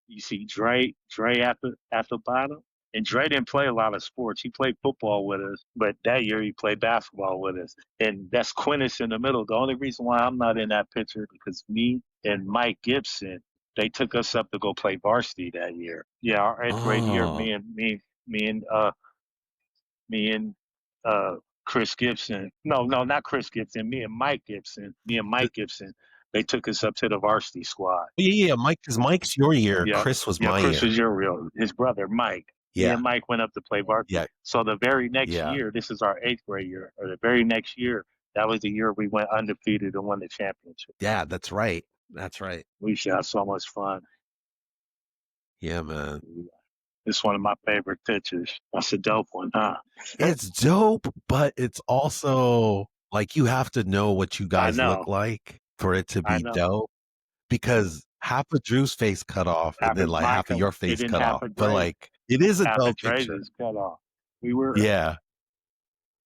You see Dre at the bottom. And Dre didn't play a lot of sports. He played football with us, but that year he played basketball with us. And that's Quintus in the middle. The only reason why I'm not in that picture because me and Mike Gibson, they took us up to go play varsity that year. Yeah, our eighth grade year, Oh, me and me and uh Chris Gibson. No, not Chris Gibson. Me and Mike Gibson. Me and Mike Gibson. They took us up to the varsity squad. yeah, yeah. Mike, because Mike's your year. Yeah, Chris was yeah. my Chris year. is your real his brother, Mike. Me Yeah, and Mike went up to play varsity. yeah, So the very next yeah, year, this is our eighth grade year, or the very next year, that was the year we went undefeated and won the championship. yeah. That's right. That's right. We used to have so much fun. Yeah, man. It's one of my favorite pictures. That's a dope one, huh? It's dope, but it's also like you have to know what you I guys look know, like for it to I be know. dope. Because half of Drew's face cut off and Half then of like half of Michael, your it face didn't cut have off. a But Drake, like, it is a half dope of picture. Dre's is cut off. We were Yeah.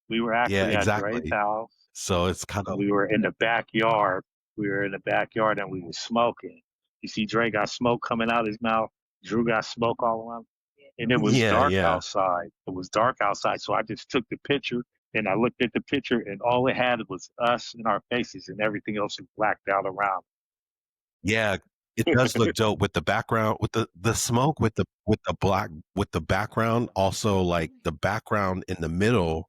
we were Yeah, actually at Dre's exactly. house. So it's kind of, We were in the backyard. We were in the backyard and we were smoking. You see, Dre got smoke coming out his mouth. Drew got smoke all around. And it was yeah, dark yeah. outside. It was dark outside. So I just took the picture and I looked at the picture and all it had was us and our faces and everything else was blacked out around. Yeah, it does look dope with the background, with the smoke, with the black, with the background, also like the background in the middle.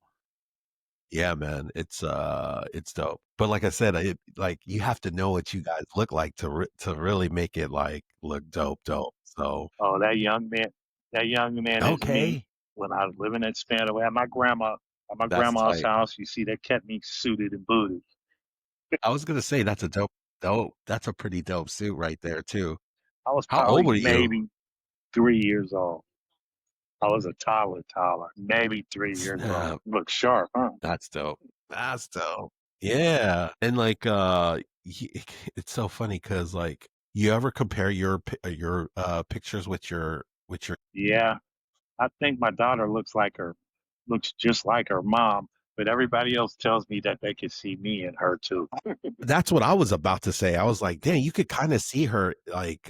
Yeah, man, it's dope. But like I said, like you have to know what you guys look like to really make it like look dope. So Oh, that young man is me. okay, When I was living at Spanaway at my that's grandma's tight. house, you see, they kept me suited and booted. I was gonna say that's a dope. That's a pretty dope suit right there too. I was How old probably were you? maybe 3 years old. I was a toddler, maybe 3 years old. Snap. Look sharp, huh? That's dope. That's dope. Yeah. And like it's so funny cuz like you ever compare your pictures with your Yeah, I think my daughter looks just like her mom, but everybody else tells me that they can see me in her too. That's what I was about to say. I was like, "Dang, you could kind of see her like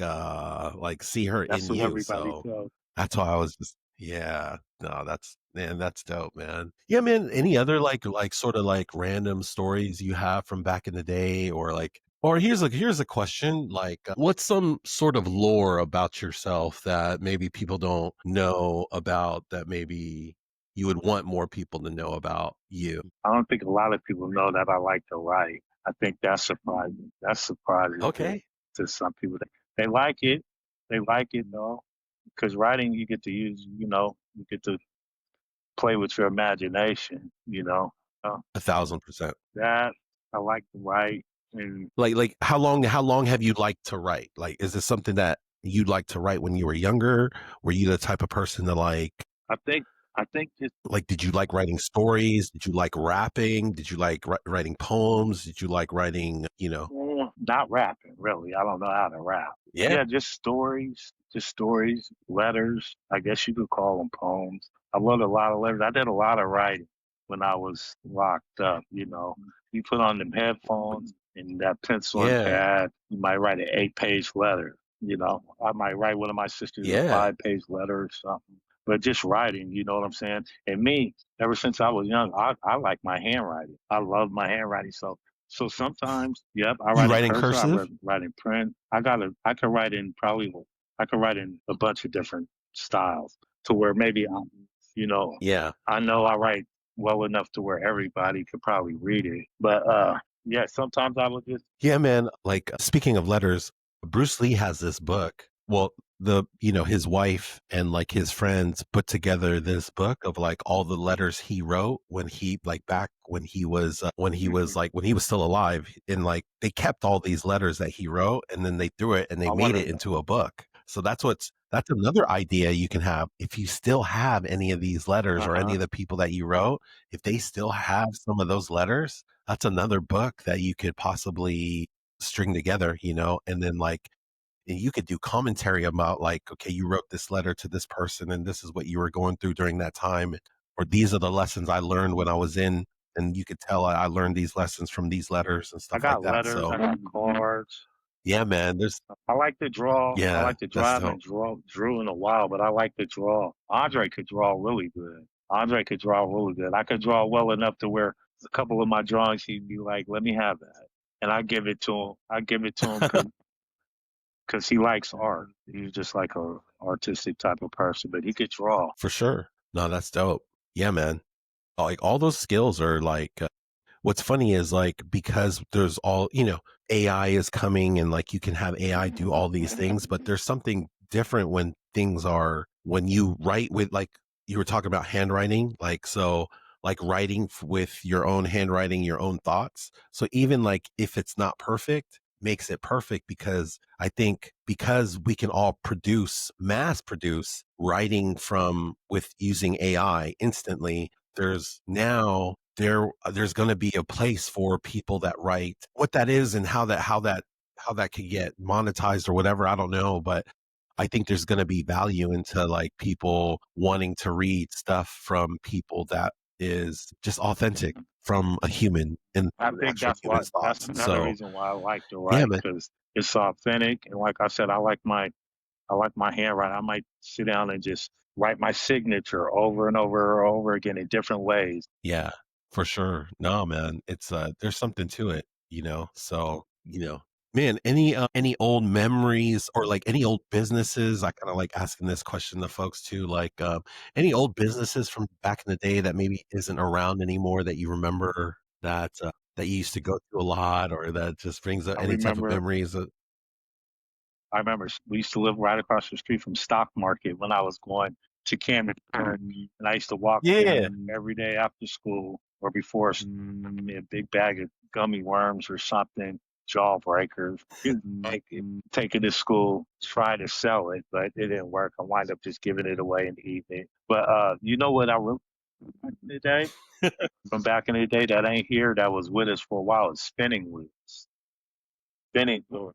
see her That's in what you." everybody So tells. that's why I was just yeah. No, that's man, that's dope, man. Yeah, man, any other like sort of like random stories you have from back in the day or like or here's a question like what's some sort of lore about yourself that maybe people don't know about that maybe you would want more people to know about you? I don't think a lot of people know that I like to write. I think that's surprising. That's surprising Okay. to some people. They like it. They like it though, because writing you get to use. You get to play with your imagination. Uh, 1,000%. that I like to write, and Like how long have you liked to write? Like is this something that you'd like to write when you were younger? Were you the type of person to I think I think just like did you like writing stories? Did you like rapping? Did you like writing poems? Did you like writing, you know? not rapping really. I don't know how to rap. Yeah. Yeah, just stories, letters. I guess you could call them poems. I wrote a lot of letters. I did a lot of writing when I was locked up. You put on them headphones and that pencil and Yeah. pad. You might write an 8-page letter. I might write one of my sisters a Yeah. 5-page letter or something. But just writing, you know what I'm saying? And me, ever since I was young, I like my handwriting. I love my handwriting. So sometimes, yep, I You write in write in cursive. cursive? Write in print. I can write in a bunch of different styles to where maybe you know, Yeah. I know I write well enough to where everybody could probably read it. But yeah, sometimes I would just Yeah, man. Like speaking of letters, Bruce Lee has this book. Well, his wife and like his friends put together this book of like all the letters he wrote when he like back when he was mhm, like when he was still alive and like they kept all these letters that he wrote and then they threw it and they I made wonder. it into a book. So that's another idea you can have if you still have any of these letters Uh or any huh. of the people that you wrote, if they still have some of those letters, that's another book that you could possibly string together, and then like and you could do commentary about like, okay, you wrote this letter to this person and this is what you were going through during that time. Or these are the lessons I learned when I was in, and you could tell I learned these lessons from these letters and I stuff like got that. letters. So I got cards. yeah, man, there's, I like to draw. I yeah, like to draw. that's I dope. haven't drew in a while, but I like to draw. Andre could draw really good. Andre could draw really good. I could draw well enough to where a couple of my drawings, he'd be like, "Let me have that," and I give it to him. I give it to him because he likes art. He's just like a artistic type of person, but he could draw. For sure. No, that's dope. Yeah, man. Like all those skills are like what's funny is like because there's all, AI is coming and like you can have AI do all these things, but there's something different when things are when you write with like you were talking about handwriting, like so like writing with your own handwriting, your own thoughts. So even like if it's not perfect, makes it perfect because I think because we can all mass produce writing from with using AI instantly, there's going to be a place for people that write what that is and how that how that could get monetized or whatever. I don't know, but I think there's going to be value into like people wanting to read stuff from people that is just authentic from a human and I an think actual that's why human's that's thoughts. another So reason why I like to yeah, write man. because it's authentic. And like I said, I like my handwriting. I might sit down and just write my signature over and over and over again in different ways. Yeah, for sure. No, man, it's there's something to it, So, man, any old memories or like any old businesses? I kind of like asking this question to folks too, like any old businesses from back in the day that maybe isn't around anymore that you remember that you used to go to a lot or that just brings up I any type of remember memories. I remember we used to live right across the street from Stock Market when I was going to Camden, and I used to walk Yeah. there every day after school or before me a big bag of gummy worms or something, jawbreakers. Like take it to school, try to sell it, but it didn't work. I wind up just giving it away in the evening. But you know what I really back in the day from back in the day that ain't here that was with us for a while is spinning wheels. Spinning the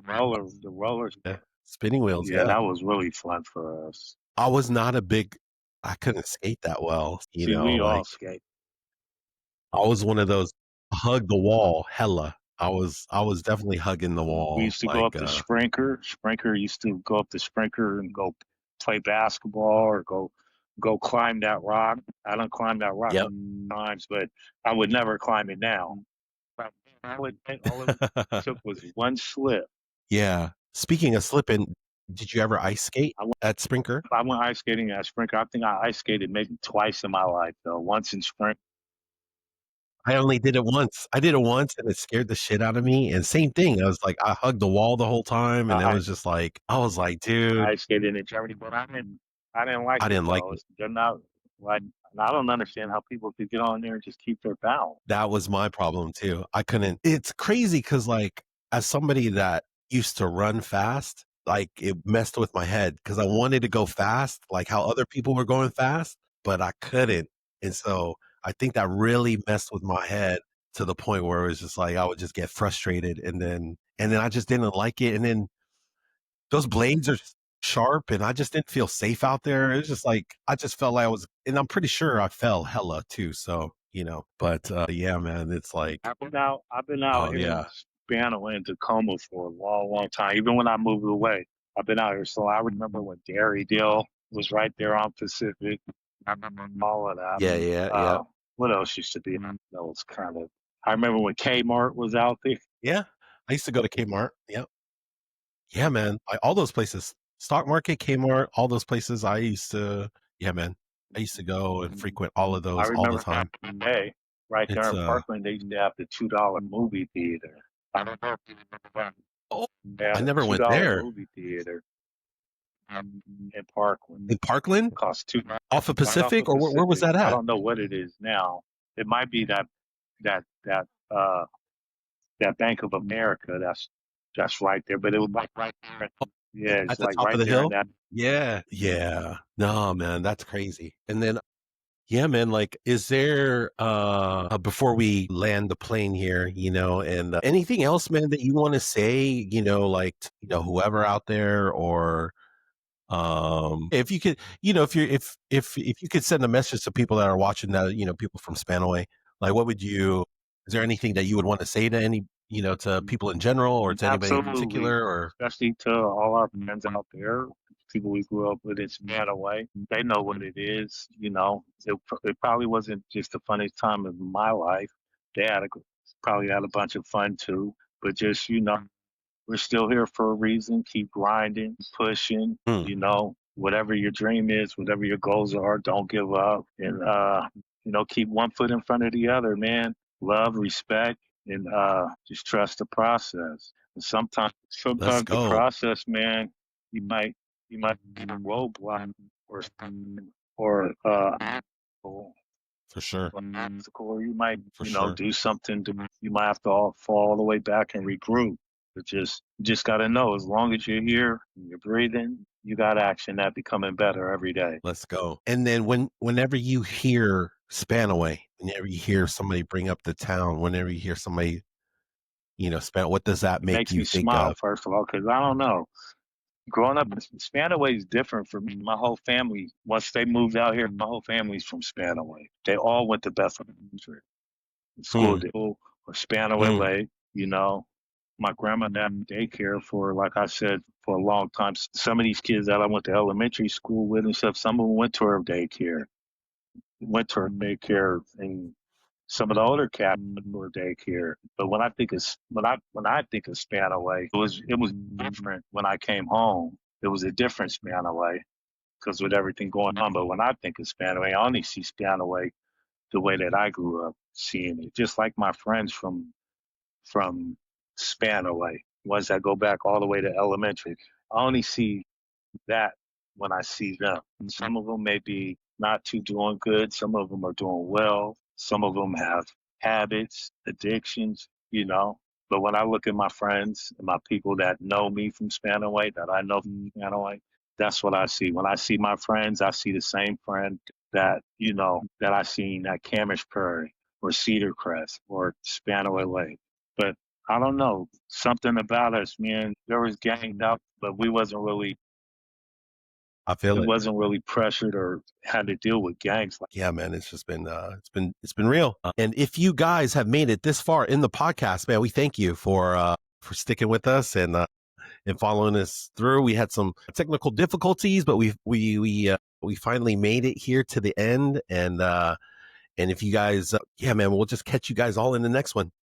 rollers. Yeah. Spinning wheels, Yeah, yeah. that was really fun for us. I was not a big I couldn't skate that well, See, we all like skate. I was one of those hug the wall hella. I was definitely hugging the We wall, used to go up to Sprinker. Sprinker used to go up to Sprinker and go play basketball or go climb that rock. I don't climb that rock yep. times, but I would never climb it now. All it took was one slip. Yeah. Speaking of slipping, did you ever ice skate I went, at Sprinker? I went ice skating at Sprinker. I think I ice skated maybe twice in my life, though. Once in Sprinker. I only did it once. I did it once and it scared the shit out of me. And same thing. I was like, I hugged the wall the whole time. And it I was just like, I was like, dude, ice skated in Germany, but I didn't like I it didn't like though. it. They're not like I don't understand how people could get on there and just keep their balance. That was my problem too. I couldn't. It's crazy because, like, as somebody that used to run fast, like, it messed with my head because I wanted to go fast, like how other people were going fast, but I couldn't. And so I think that really messed with my head to the point where it was just like I would just get frustrated, and then I just didn't like it. And then those blades are sharp, and I just didn't feel safe out there. It was just like I just felt like I was, and I'm pretty sure I fell hella too. So but yeah, man, it's like, I've been out oh here in yeah, Spanaway and Tacoma for a long, long time. Even when I moved away, I've been out here. So I remember when Dairy was right there on Pacific. I remember all of that. yeah, yeah, yeah, What else used to be? That was kind of. I remember when Kmart was out there. yeah. I used to go to Kmart. Yeah, yeah, man. All those places, Stock Market, Kmart, all those places. Yeah, man. I used to go and frequent all of I those all the remember back time. in the day, right there It's in Parkland, they used to have the $2 movie theater. I don't know if you remember that. oh, They I had a never went $2 there movie theater in Parkland. in Parkland It cost two off of right off Pacific, of or where was Pacific. that I at? don't know what it is now. It might be that Bank of America that's right there, but it was like right there. Yeah, it's At the like top of right the there in hill? that. Yeah, yeah. No, man, that's crazy. And then, yeah, man, like, is there, before we land the plane here, and anything else, man, that you want to say, like, whoever out there, or, if you could, if you could send a message to people that are watching that, people from Spanaway, like, is there anything that you would want to say to to people in general or to anybody in Absolutely, particular, or? especially to all our friends out there, people we grew up with in Spanaway. They know what it is. It probably wasn't just the funniest time of my life. They probably had a bunch of fun too, but just we're still here for a reason. Keep grinding, pushing, Hmm, whatever your dream is, whatever your goals are, don't give up. And, keep one foot in front of the other, man. Love, respect, and just trust the process. And let's sometimes the go. process, man, you might, hit a roadblock or something, or For sure. an obstacle, or you might, For sure. do something you might have to fall all the way back and regroup. But you just got to know, as long as you're here and you're breathing, you got action that becoming better every day. Let's go. And then whenever you hear Spanaway, whenever you hear somebody bring up the town, whenever you hear somebody What does that make Makes you me think smile, of? first of all, because I don't know. Growing up, Spanaway is different for me. My whole family. Once they moved out here, my whole family's from Spanaway. They all went to Bethel School Mm, or Spanaway mm. Lake. You know, my grandma had daycare for, like I said, for a long time. Some of these kids that I went to elementary school with and stuff, some of them went to her daycare, and some of the older cats were daycare. But when I think of when I think of Spanaway, it was different when I came home. It was a different Spanaway because with everything going on. But when I think of Spanaway, I only see Spanaway the way that I grew up seeing it. Just like my friends from Spanaway, ones that go back all the way to elementary. I only see that when I see them. Some of them may be not too doing good. Some of them are doing well. Some of them have habits, addictions, But when I look at my friends and my people that know me from Spanaway, that I know from Spanaway, that's what I see. When I see my friends, I see the same friend that I seen at Camish Prairie or Cedar Crest or Spanaway Lake. But I don't know, something about us, man. There was ganged up, but I feel we it. wasn't really pressured or had to deal with gangs. Yeah, man, it's just been it's been real. And if you guys have made it this far in the podcast, man, we thank you for sticking with us and following us through. We had some technical difficulties, but we finally made it here to the end. And if you guys, yeah, man, we'll just catch you guys all in the next one.